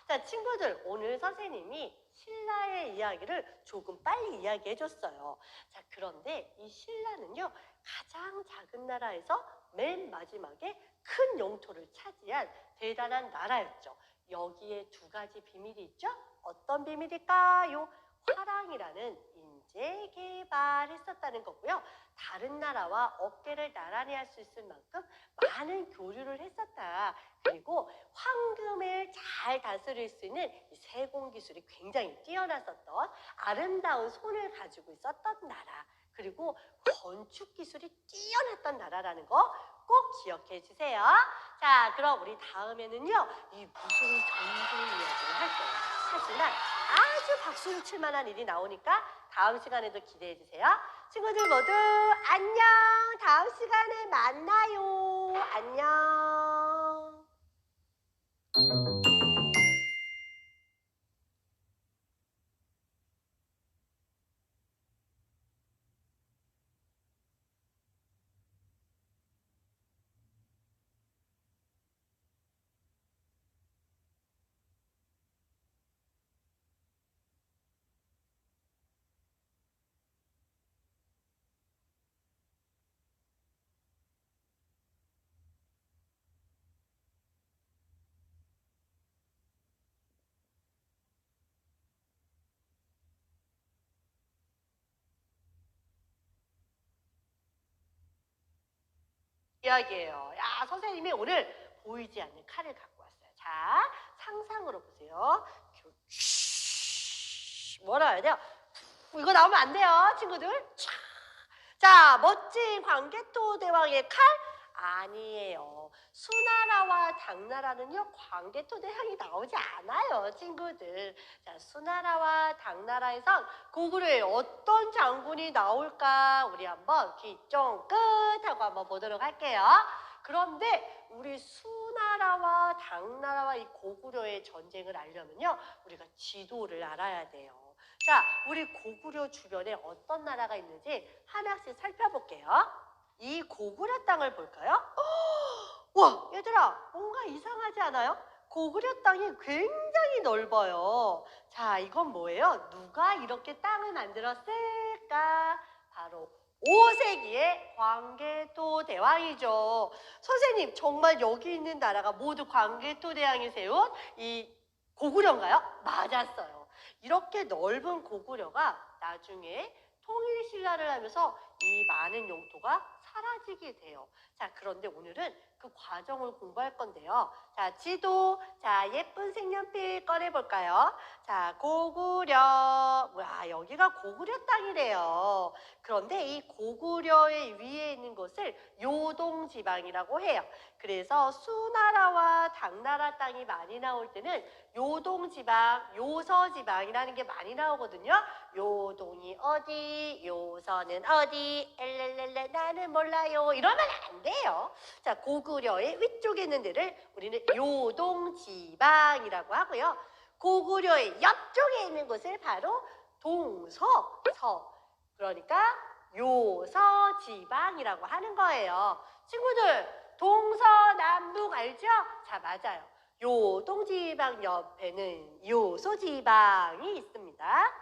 자, 친구들, 오늘 선생님이 신라의 이야기를 조금 빨리 이야기해줬어요. 자, 그런데 이 신라는요, 가장 작은 나라에서 맨 마지막에 큰 영토를 차지한 대단한 나라였죠. 여기에 두 가지 비밀이 있죠? 어떤 비밀일까요? 화랑이라는 인재 개발했었다는 거고요. 다른 나라와 어깨를 나란히 할 수 있을 만큼 많은 교류를 했었다. 그리고 황금을 잘 다스릴 수 있는 이 세공 기술이 굉장히 뛰어났었던 아름다운 손을 가지고 있었던 나라. 그리고 건축 기술이 뛰어났던 나라라는 거 꼭 기억해 주세요. 자, 그럼 우리 다음에는요, 이 무슨 전쟁 이야기를 할 거예요. 하지만 아주 박수를 칠 만한 일이 나오니까 다음 시간에도 기대해 주세요. 친구들 모두 안녕. 다음 시간에 만나요. 안녕. 이야기예요. 야, 선생님이 오늘 보이지 않는 칼을 갖고 왔어요. 자, 상상으로 보세요. 돼요. 뭐라 해야 돼요? 이거 나오면 안 돼요, 친구들. 자, 멋진 광개토 대왕의 칼? 아니에요. 수나라와 당나라는요, 광개토 대왕이 나오지 않아요, 친구들. 자, 수나라와 당나라에선 고구려에 어떤 장군이 나올까? 우리 한번 귀 쫑긋 하고 한번 보도록 할게요. 그런데 우리 수나라와 당나라와 이 고구려의 전쟁을 알려면요, 우리가 지도를 알아야 돼요. 자, 우리 고구려 주변에 어떤 나라가 있는지 하나씩 살펴볼게요. 이 고구려 땅을 볼까요? 와, 얘들아, 뭔가 이상하지 않아요? 고구려 땅이 굉장히 넓어요. 자, 이건 뭐예요? 누가 이렇게 땅을 만들었을까? 바로 5세기의 광개토 대왕이죠. 선생님, 정말 여기 있는 나라가 모두 광개토 대왕이 세운 이 고구려인가요? 맞았어요. 이렇게 넓은 고구려가 나중에 통일신라를 하면서 이 많은 영토가 사라지게 돼요. 자, 그런데 오늘은 그 과정을 공부할 건데요. 자, 지도, 자, 예쁜 색연필 꺼내볼까요? 자, 고구려. 와, 여기가 고구려 땅이래요. 그런데 이 고구려의 위에 있는 곳을 요동지방이라고 해요. 그래서 수나라와 당나라 땅이 많이 나올 때는 요동지방, 요서지방이라는 게 많이 나오거든요. 요동이 어디, 요서는 어디, 엘렐렐레 나는 몰라요. 이러면 안 돼요. 자, 고구려의 위쪽에 있는 데를 우리는 요동지방이라고 하고요. 고구려의 옆쪽에 있는 곳을 바로 동서, 서. 그러니까 요서지방이라고 하는 거예요. 친구들, 동서남북 알죠? 자, 맞아요. 요동지방 옆에는 요소지방이 있습니다.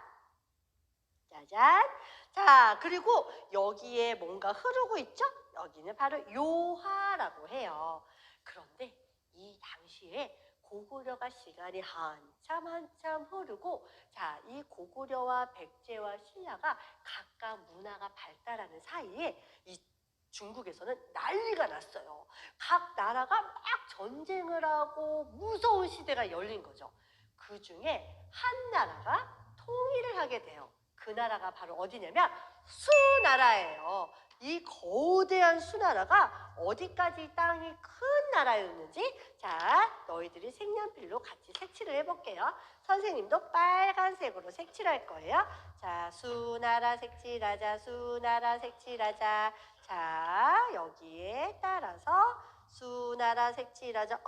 짜잔. 자, 그리고 여기에 뭔가 흐르고 있죠? 여기는 바로 요하라고 해요. 그런데 이 당시에 고구려가 시간이 한참 흐르고, 자, 이 고구려와 백제와 신라가 각각 문화가 발달하는 사이에 이 중국에서는 난리가 났어요. 각 나라가 막 전쟁을 하고 무서운 시대가 열린 거죠. 그 중에 한 나라가 통일을 하게 돼요. 그 나라가 바로 어디냐면 수나라예요. 이 거대한 수나라가 어디까지 땅이 큰 나라였는지, 자, 너희들이 색연필로 같이 색칠을 해볼게요. 선생님도 빨간색으로 색칠할 거예요. 자, 수나라 색칠하자, 수나라 색칠하자. 자, 여기에 따라서 수나라 색칠하자.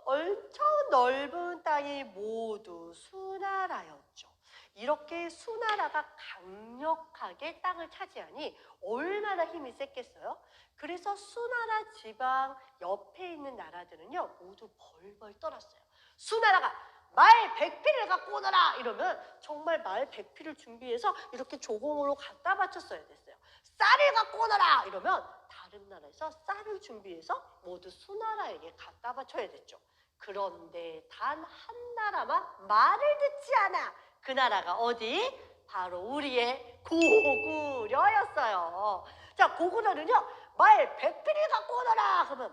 엄청 넓은 땅이 모두 수나라였죠. 이렇게 수나라가 강력하게 땅을 차지하니 얼마나 힘이 셌겠어요? 그래서 수나라 지방 옆에 있는 나라들은요, 모두 벌벌 떨었어요. 수나라가 말 100피를 갖고 오너라 이러면 정말 말 100피를 준비해서 이렇게 조공으로 갖다 바쳤어야 됐어요. 쌀을 갖고 오너라 이러면 다른 나라에서 쌀을 준비해서 모두 수나라에게 갖다 바쳐야 됐죠. 그런데 단 한 나라만 말을 듣지 않아. 그 나라가 어디? 바로 우리의 고구려였어요. 자, 고구려는요, 말 100피를 갖고 오너라 그러면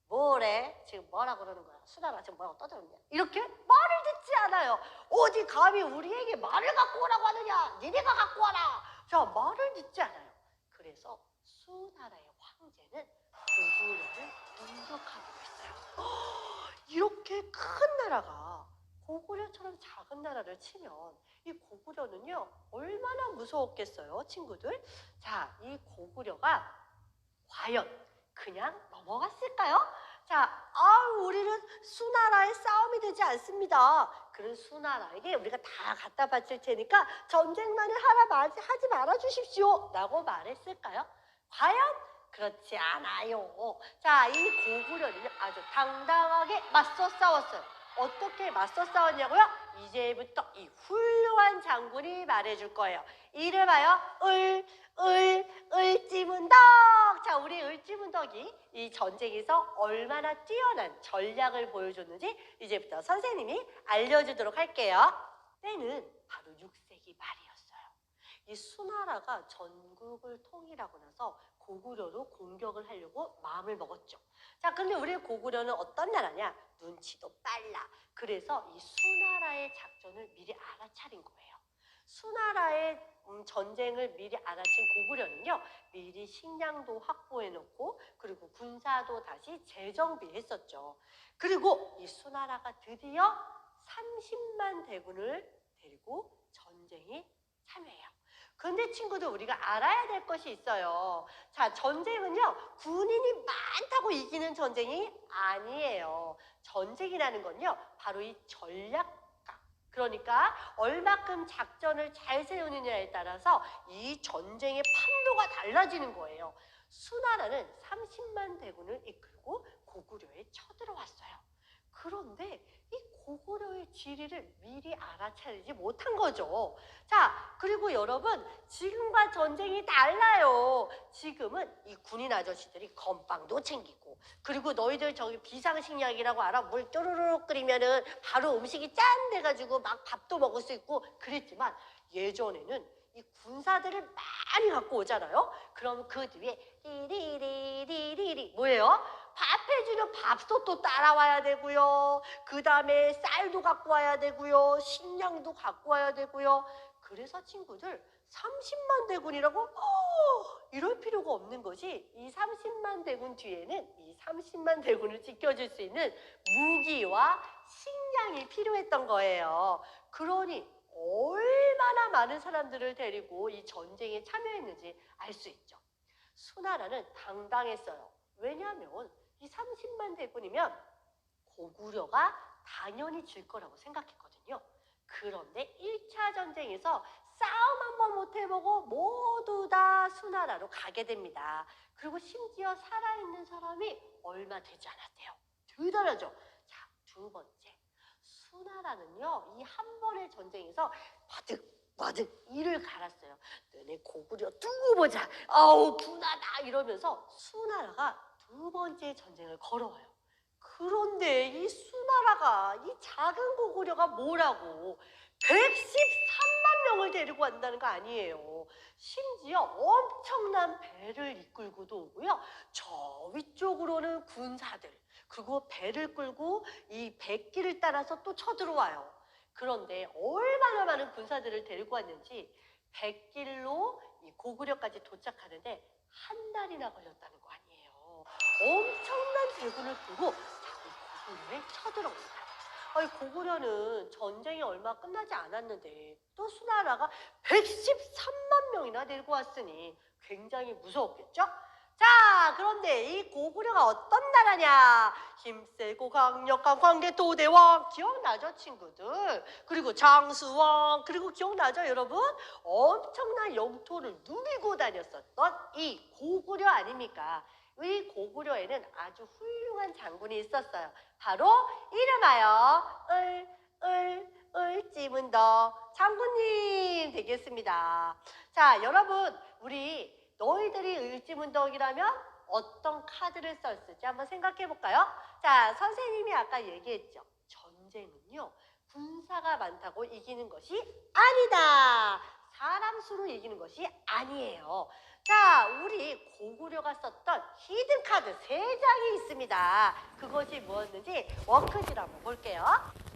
뭐래? 지금 뭐라 그러는 거야? 수나라 지금 뭐라고 떠들었냐? 이렇게 말을 듣지 않아요. 어디 감히 우리에게 말을 갖고 오라고 하느냐? 니네가 갖고 와라. 자, 말을 듣지 않아요. 그래서 수나라의 황제는 고구려를 공격하고 있어요. 이렇게 큰 나라가 고구려처럼 작은 나라를 치면 이 고구려는요, 얼마나 무서웠겠어요, 친구들? 자, 이 고구려가 과연 그냥 넘어갔을까요? 자, 우리는 수나라의 싸움이 되지 않습니다. 그런 수나라에게 우리가 다 갖다 바칠 테니까 전쟁만을 하지 말아 주십시오 라고 말했을까요? 과연 그렇지 않아요. 자, 이 고구려는 아주 당당하게 맞서 싸웠어요. 어떻게 맞서 싸웠냐고요? 이제부터 이 훌륭한 장군이 말해줄 거예요. 이름하여 을지문덕. 자, 우리 을지문덕이 이 전쟁에서 얼마나 뛰어난 전략을 보여줬는지 이제부터 선생님이 알려주도록 할게요. 때는 바로 6세기 말이었어요. 이 수나라가 전국을 통일하고 나서 고구려로 공격을 하려고 마음을 먹었죠. 자, 근데 우리 고구려는 어떤 나라냐? 눈치도 빨라. 그래서 이 수나라의 작전을 미리 알아차린 거예요. 수나라의 전쟁을 미리 알아챈 고구려는요, 미리 식량도 확보해놓고 그리고 군사도 다시 재정비했었죠. 그리고 이 수나라가 드디어 30만 대군을 데리고 전쟁에 참여해요. 근데 친구들, 우리가 알아야 될 것이 있어요. 자, 전쟁은요, 군인이 많다고 이기는 전쟁이 아니에요. 전쟁이라는 건요, 바로 이 전략가, 그러니까 얼마큼 작전을 잘 세우느냐에 따라서 이 전쟁의 판도가 달라지는 거예요. 수나라는 30만 대군을 이끌고 고구려에 쳐들어왔어요. 그런데 이 고구려의 지리를 미리 알아차리지 못한 거죠. 자, 그리고 여러분, 지금과 전쟁이 달라요. 지금은 이 군인 아저씨들이 건빵도 챙기고, 그리고 너희들 저기 비상식량이라고 알아? 물 쪼르륵 끓이면은 바로 음식이 짠 돼가지고 막 밥도 먹을 수 있고 그랬지만, 예전에는 이 군사들을 많이 갖고 오잖아요. 그럼 그 뒤에 리리리리리리 뭐예요? 밥 해주는 밥솥도 따라와야 되고요. 그 다음에 쌀도 갖고 와야 되고요. 식량도 갖고 와야 되고요. 그래서 친구들, 30만 대군이라고 이럴 필요가 없는 것이, 이 30만 대군 뒤에는 이 30만 대군을 지켜줄 수 있는 무기와 식량이 필요했던 거예요. 그러니 얼마나 많은 사람들을 데리고 이 전쟁에 참여했는지 알 수 있죠. 수나라는 당당했어요. 왜냐하면 이 30만 대군이면 고구려가 당연히 질 거라고 생각했거든요. 그런데 1차 전쟁에서 싸움 한번 못 해보고 모두 다 수나라로 가게 됩니다. 그리고 심지어 살아있는 사람이 얼마 되지 않았대요. 대단하죠? 자, 두 번째. 수나라는요, 이 한 번의 전쟁에서 바득바득 이를 갈았어요. 너네 고구려 두고 보자. 아우, 분하다 이러면서 수나라가 두 번째 전쟁을 걸어와요. 그런데 이 수나라가, 이 작은 고구려가 뭐라고 113만 명을 데리고 간다는 거 아니에요. 심지어 엄청난 배를 이끌고도 오고요. 저 위쪽으로는 군사들, 그리고 배를 끌고 이 백기를 따라서 또 쳐들어와요. 그런데 얼마나 많은 군사들을 데리고 왔는지 백길로 이 고구려까지 도착하는데 한 달이나 걸렸다는 거 아니에요. 엄청난 대군을 두고 고구려에 쳐들어옵니다. 아니, 고구려는 전쟁이 얼마 끝나지 않았는데 또 수나라가 113만 명이나 데리고 왔으니 굉장히 무서웠겠죠? 자, 그런데 이 고구려가 어떤 나라냐? 힘세고 강력한 광개토대왕, 기억나죠, 친구들? 그리고 장수왕, 그리고 기억나죠, 여러분? 엄청난 영토를 누비고 다녔었던 이 고구려 아닙니까? 이 고구려에는 아주 훌륭한 장군이 있었어요. 바로 이름하여 을지문덕 장군님 되겠습니다. 자, 여러분, 우리 너희들이 을지문덕이라면 어떤 카드를 썼을지 한번 생각해 볼까요? 자, 선생님이 아까 얘기했죠. 전쟁은요, 군사가 많다고 이기는 것이 아니다. 사람 수로 이기는 것이 아니에요. 자, 우리 고구려가 썼던 히든 카드 3장이 있습니다. 그것이 무엇인지 워크지로 한번 볼게요.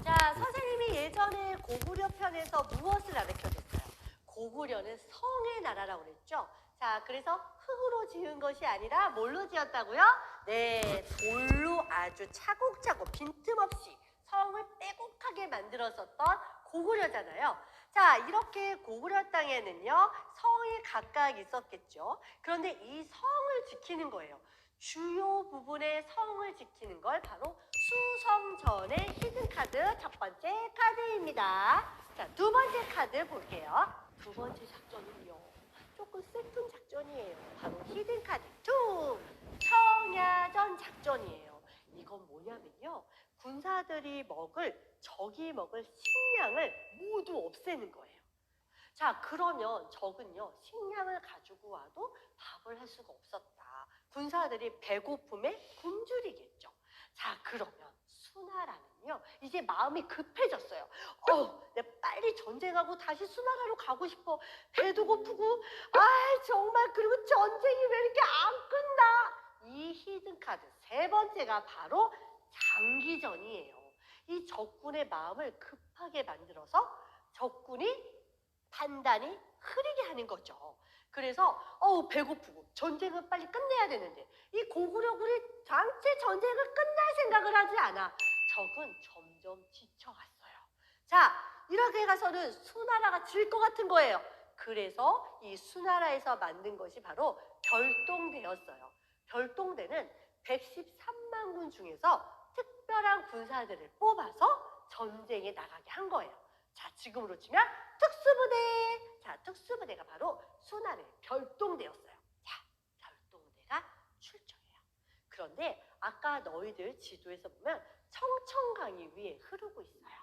자, 선생님이 예전에 고구려 편에서 무엇을 가르쳐줬어요? 고구려는 성의 나라라고 그랬죠? 자, 그래서 흙으로 지은 것이 아니라 뭘로 지었다고요? 네, 돌로 아주 차곡차곡 빈틈없이 성을 빼곡하게 만들었었던 고구려잖아요. 자, 이렇게 고구려 땅에는요, 성이 각각 있었겠죠. 그런데 이 성을 지키는 거예요. 주요 부분의 성을 지키는 걸 바로 수성전의 히든 카드 첫 번째 카드입니다. 자, 두 번째 카드 볼게요. 두 번째 작전은요, 조금 슬픈 작전이에요. 바로 히든 카드 2, 청야전 작전이에요. 이건 뭐냐면요, 군사들이 적이 먹을 식량을 모두 없애는 거예요. 자, 그러면 적은요, 식량을 가지고 와도 밥을 할 수가 없었다. 군사들이 배고픔에 굶주리겠죠. 자, 그러면 수나라는요, 이제 마음이 급해졌어요. 내가 빨리 전쟁하고 다시 수나라로 가고 싶어. 배도 고프고, 정말, 그리고 전쟁이 왜 이렇게 안 끝나? 이 히든카드 세 번째가 바로 장기전이에요. 이 적군의 마음을 급하게 만들어서 적군이 단단히 흐리게 하는 거죠. 그래서 배고프고 전쟁은 빨리 끝내야 되는데 이 고구려군이 장체 전쟁을 끝날 생각을 하지 않아. 적은 점점 지쳐갔어요. 자, 이렇게 가서는 수나라가 질 것 같은 거예요. 그래서 이 수나라에서 만든 것이 바로 별동대였어요. 별동대는 113만 군 중에서 특별한 군사들을 뽑아서 전쟁에 나가게 한 거예요. 자, 지금으로 치면 특수부대. 자, 특수부대가 바로 수나라의 별동대였어요. 자, 별동대가 출정해요. 그런데 아까 너희들 지도에서 보면 청천강이 위에 흐르고 있어요.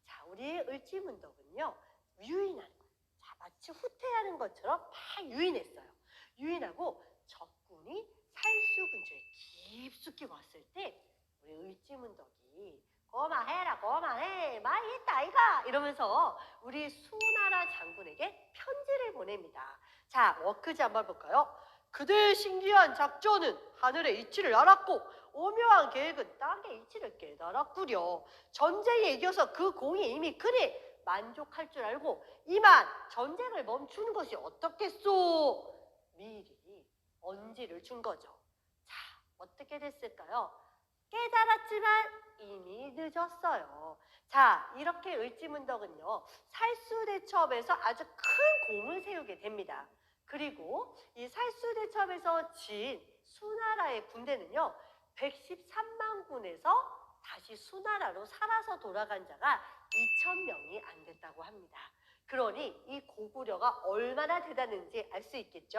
자, 우리의 을지문덕은요, 유인하는 거예요. 자, 마치 후퇴하는 것처럼 막 유인했어요. 유인하고 적군이 살수 근처에 깊숙이 왔을 때 우리 을지문덕이 고만해라, 고만해, 많이 했다 아이가, 이러면서 우리 수나라 장군에게 편지를 보냅니다. 자, 워크지 한번 볼까요? 그대의 신기한 작전은 하늘의 이치를 알았고 오묘한 계획은 땅의 이치를 깨달았구려. 전쟁에 이겨서 그 공이 이미 그리 만족할 줄 알고 이만 전쟁을 멈추는 것이 어떻겠소? 미리 언지를 준 거죠. 자, 어떻게 됐을까요? 깨달았지만 이미 늦었어요. 자, 이렇게 을지문덕은요, 살수대첩에서 아주 큰 공을 세우게 됩니다. 그리고 이 살수대첩에서 진 수나라의 군대는요, 113만 군에서 다시 수나라로 살아서 돌아간 자가 2,000명이 안 됐다고 합니다. 그러니 이 고구려가 얼마나 대단한지 알 수 있겠죠?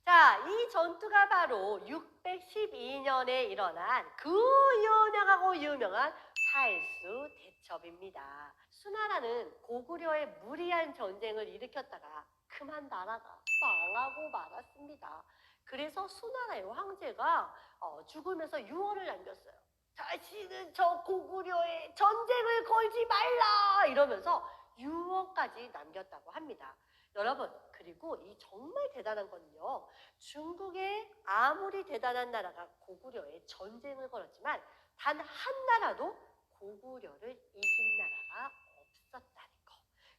자, 이 전투가 바로 612년에 일어난 그 유명하고 유명한 살수대첩입니다. 수나라는 고구려의 무리한 전쟁을 일으켰다가 그만 나라가 망하고 말았습니다. 그래서 수나라의 황제가 죽으면서 유언을 남겼어요. 다시는 저 고구려에 전쟁을 걸지 말라, 이러면서 유언까지 남겼다고 합니다. 여러분, 그리고 이 정말 대단한 건요, 중국의 아무리 대단한 나라가 고구려에 전쟁을 걸었지만 단 한 나라도 고구려를 이긴 나라가 없었다는 거.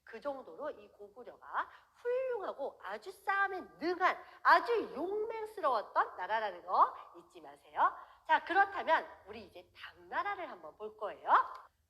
그 정도로 이 고구려가 훌륭하고 아주 싸움에 능한 아주 용맹스러웠던 나라라는 거 잊지 마세요. 자, 그렇다면 우리 이제 당나라를 한번 볼 거예요.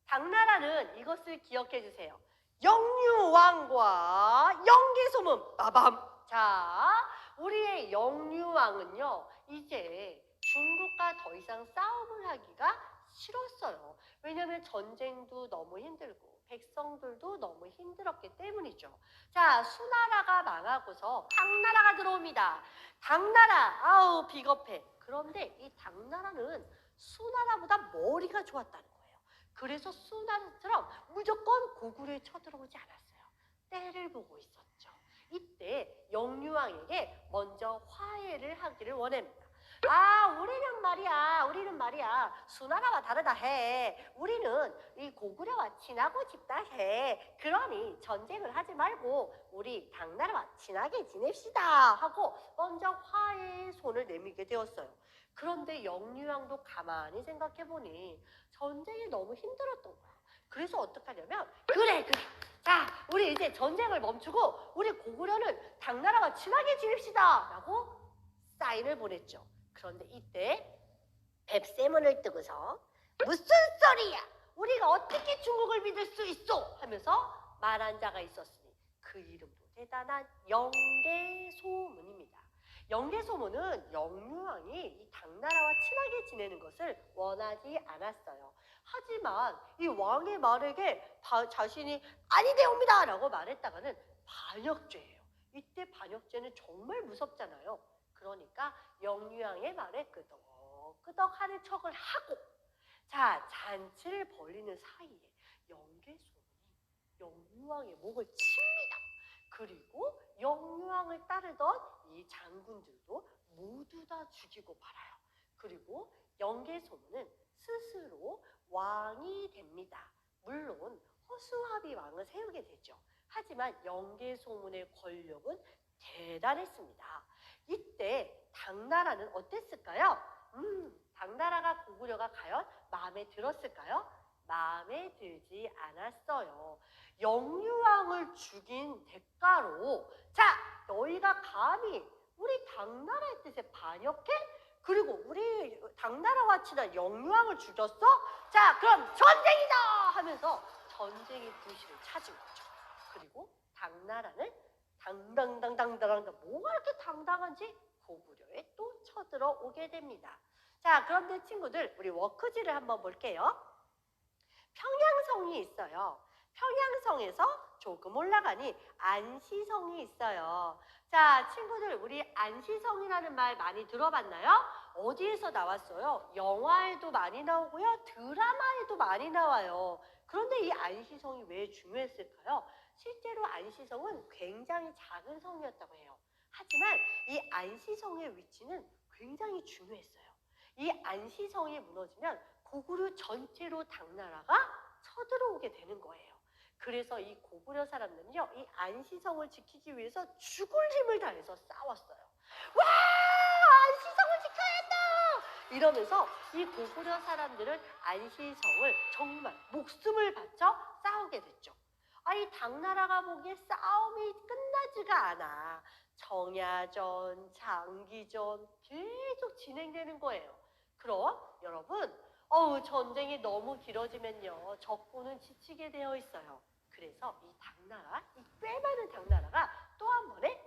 당나라는 이것을 기억해 주세요. 영유왕과 영계소문 빠밤. 자, 우리의 영유왕은요, 이제 중국과 더 이상 싸움을 하기가 싫었어요. 왜냐하면 전쟁도 너무 힘들고 백성들도 너무 힘들었기 때문이죠. 자, 수나라가 망하고서 당나라가 들어옵니다. 당나라, 아우 비겁해. 그런데 이 당나라는 수나라보다 머리가 좋았다는 거예요. 그래서 수나라처럼 무조건 고구려에 쳐들어오지 않았어요. 때를 보고 있었죠. 이때 영유왕에게 먼저 화해를 하기를 원합니다. 우리는 말이야 수나라와 다르다 해. 우리는 이 고구려와 친하고 싶다 해. 그러니 전쟁을 하지 말고 우리 당나라와 친하게 지냅시다 하고 먼저 화해의 손을 내밀게 되었어요. 그런데 영유왕도 가만히 생각해보니 전쟁이 너무 힘들었던 거야. 그래서 어떡하냐면 그래 자, 우리 이제 전쟁을 멈추고 우리 고구려는 당나라와 친하게 지냅시다 라고 사인을 보냈죠. 그런데 이때 뱁새문을 뜨고서 무슨 소리야, 우리가 어떻게 중국을 믿을 수 있어 하면서 말한 자가 있었으니 그 이름도 대단한 영계소문입니다. 영계소문은 영유왕이 이 당나라와 친하게 지내는 것을 원하지 않았어요. 하지만 이 왕의 말에게 자신이 아니되옵니다 라고 말했다가는 반역죄예요. 이때 반역죄는 정말 무섭잖아요. 그러니까 영유왕의 말에 끄덕끄덕 하는 척을 하고, 자, 잔치를 벌리는 사이에 영계소문이 영유왕의 목을 칩니다. 그리고 영유왕을 따르던 이 장군들도 모두 다 죽이고 말아요. 그리고 영계소문은 스스로 왕이 됩니다. 물론 허수아비 왕을 세우게 되죠. 하지만 영계소문의 권력은 대단했습니다. 이때 당나라는 어땠을까요? 당나라가 고구려가 과연 마음에 들었을까요? 마음에 들지 않았어요. 영유왕을 죽인 대가로 자, 너희가 감히 우리 당나라의 뜻에 반역해? 그리고 우리 당나라와 친한 영유왕을 죽였어? 자, 그럼 전쟁이다! 하면서 전쟁의 불씨를 찾은 거죠. 그리고 당나라는 당당당당당당 뭐가 이렇게 당당한지 고구려에 또 쳐들어오게 됩니다. 자, 그런데 친구들 우리 워크지를 한번 볼게요. 평양성이 있어요. 평양성에서 조금 올라가니 안시성이 있어요. 자, 친구들 우리 안시성이라는 말 많이 들어봤나요? 어디에서 나왔어요? 영화에도 많이 나오고요. 드라마에도 많이 나와요. 그런데 이 안시성이 왜 중요했을까요? 실제로 안시성은 굉장히 작은 성이었다고 해요. 하지만 이 안시성의 위치는 굉장히 중요했어요. 이 안시성이 무너지면 고구려 전체로 당나라가 쳐들어오게 되는 거예요. 그래서 이 고구려 사람들은요, 이 안시성을 지키기 위해서 죽을 힘을 다해서 싸웠어요. 와! 안시성을 지켜야겠다! 이러면서 이 고구려 사람들은 안시성을 정말 목숨을 바쳐 싸우게 됐죠. 이 당나라가 보기에 싸움이 끝나지가 않아. 정야전, 장기전 계속 진행되는 거예요. 그럼 여러분, 전쟁이 너무 길어지면요, 적군은 지치게 되어 있어요. 그래서 이 당나라, 이 꽤 많은 당나라가 또 한 번에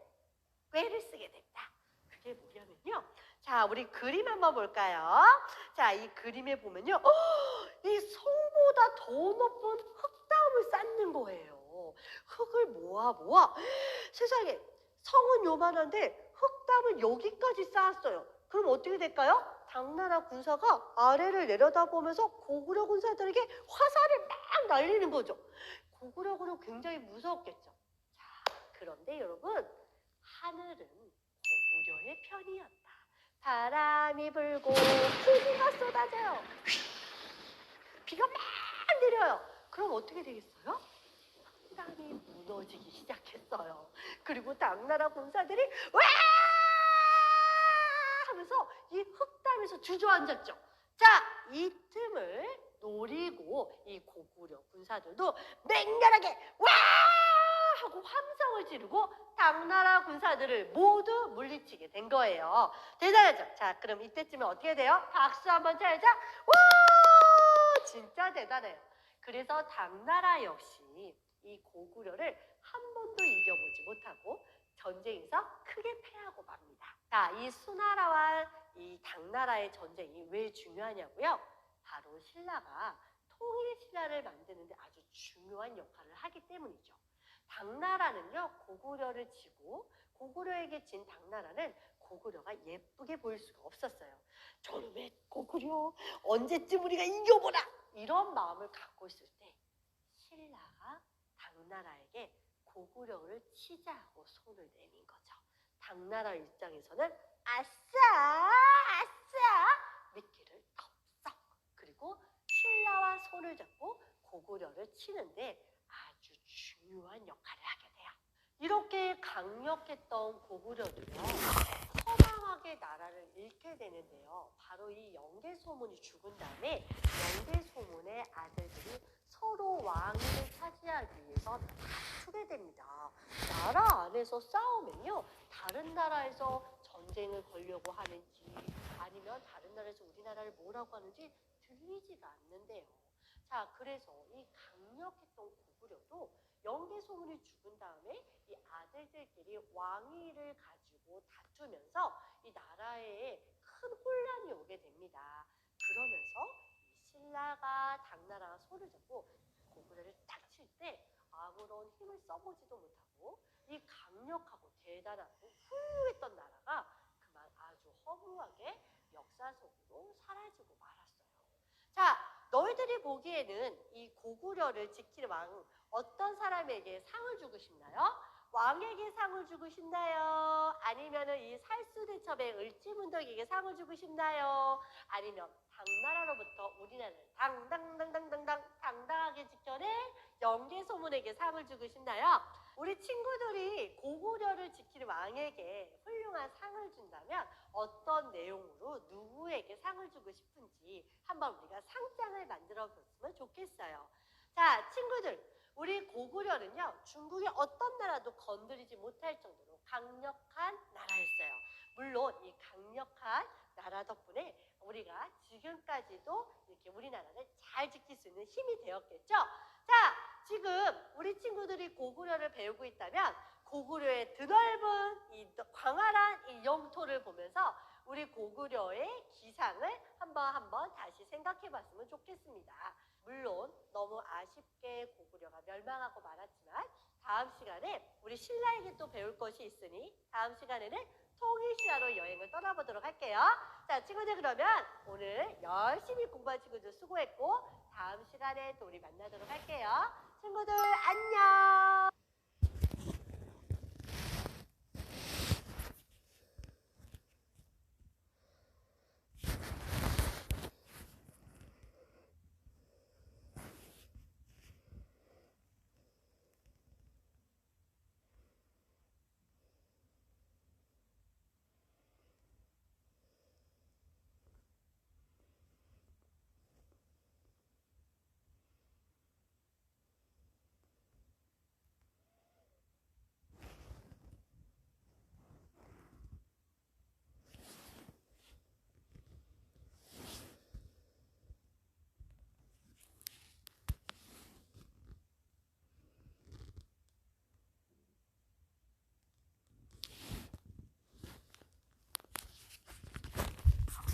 꾀를 쓰게 됩니다. 그게 뭐냐면요. 자, 우리 그림 한번 볼까요? 자, 이 그림에 보면요. 이 성보다 더 높은 흙담을 쌓는 거예요. 흙을 모아. 세상에, 성은 요만한데 흙담을 여기까지 쌓았어요. 그럼 어떻게 될까요? 당나라 군사가 아래를 내려다보면서 고구려 군사들에게 화살을 막 날리는 거죠. 고구려군은 굉장히 무서웠겠죠. 자, 그런데 여러분, 하늘은 고구려의 편이었다. 바람이 불고 비가 쏟아져요. 비가 막 내려요. 그럼 어떻게 되겠어요? 땅이 무너지기 시작했어요. 그리고 당나라 군사들이 와! 하면서 이 흙담에서 주저앉았죠. 자, 이 틈을 노리고 이 고구려 군사들도 맹렬하게 와! 하고 함성을 지르고 당나라 군사들을 모두 물리치게 된 거예요. 대단하죠? 자, 그럼 이때쯤에 어떻게 돼요? 박수 한번 쳐야죠. 와! 진짜 대단해요. 그래서 당나라 역시 이 고구려를 한 번도 이겨보지 못하고 전쟁에서 크게 패하고 맙니다. 자, 이 수나라와 이 당나라의 전쟁이 왜 중요하냐고요? 바로 신라가 통일신라를 만드는데 아주 중요한 역할을 하기 때문이죠. 당나라는요, 고구려를 치고 고구려에게 진 당나라는 고구려가 예쁘게 보일 수가 없었어요. 저놈의 고구려, 언제쯤 우리가 이겨보라! 이런 마음을 갖고 있을 때 신라가 당나라에게 고구려를 치자고 손을 내민 거죠. 당나라 입장에서는 아싸! 미끼를 덥석! 그리고 신라와 손을 잡고 고구려를 치는데 아주 중요한 역할을 하게 돼요. 이렇게 강력했던 고구려도요, 허망하게 나라를 잃게 되는데요. 바로 이 영계소문이 죽은 다음에 영계소문의 아들들이 서로 왕위를 차지하기 위해서 다투게 됩니다. 나라 안에서 싸우면요, 다른 나라에서 전쟁을 걸려고 하는지 아니면 다른 나라에서 우리나라를 뭐라고 하는지 들리지가 않는데요. 자, 그래서 이 강력했던 고구려도 영계소문이 죽은 다음에 이 아들들끼리 왕위를 가지고 다투면서 이 나라에 큰 혼란이 오게 됩니다. 그러면서 이 신라가 당나라와 손을 잡고 고구려를 딱 칠 때 아무런 힘을 써보지도 못하고 이 강력하고 대단하고 훌륭했던 나라가 그만 아주 허무하게 역사 속으로 사라지고 말았어요. 자, 너희들이 보기에는 이 고구려를 지킬 왕 어떤 사람에게 상을 주고 싶나요? 왕에게 상을 주고 싶나요? 아니면은 이 살수대첩의 을지문덕에게 상을 주고 싶나요? 아니면 당나라로부터 우리나라를 당당하게 지켜낼 영계소문에게 상을 주고 싶나요? 우리 친구들이 고구려를 지키는 왕에게 훌륭한 상을 준다면 어떤 내용으로 누구에게 상을 주고 싶은지 한번 우리가 상장을 만들어 봤으면 좋겠어요. 자, 친구들, 우리 고구려는요, 중국의 어떤 나라도 건드리지 못할 정도로 강력한 나라였어요. 물론 이 강력한 나라 덕분에 우리가 지금까지도 이렇게 우리나라를 잘 지킬 수 있는 힘이 되었겠죠? 자, 지금 우리 친구들이 고구려를 배우고 있다면 고구려의 드넓은 이 광활한 이 영토를 보면서 우리 고구려의 기상을 한번 다시 생각해 봤으면 좋겠습니다. 물론 너무 아쉽게 고구려가 멸망하고 말았지만 다음 시간에 우리 신라에게 또 배울 것이 있으니 다음 시간에는 통일신라로 여행을 떠나보도록 할게요. 자, 친구들 그러면 오늘 열심히 공부한 친구들 수고했고 다음 시간에 또 우리 만나도록 할게요.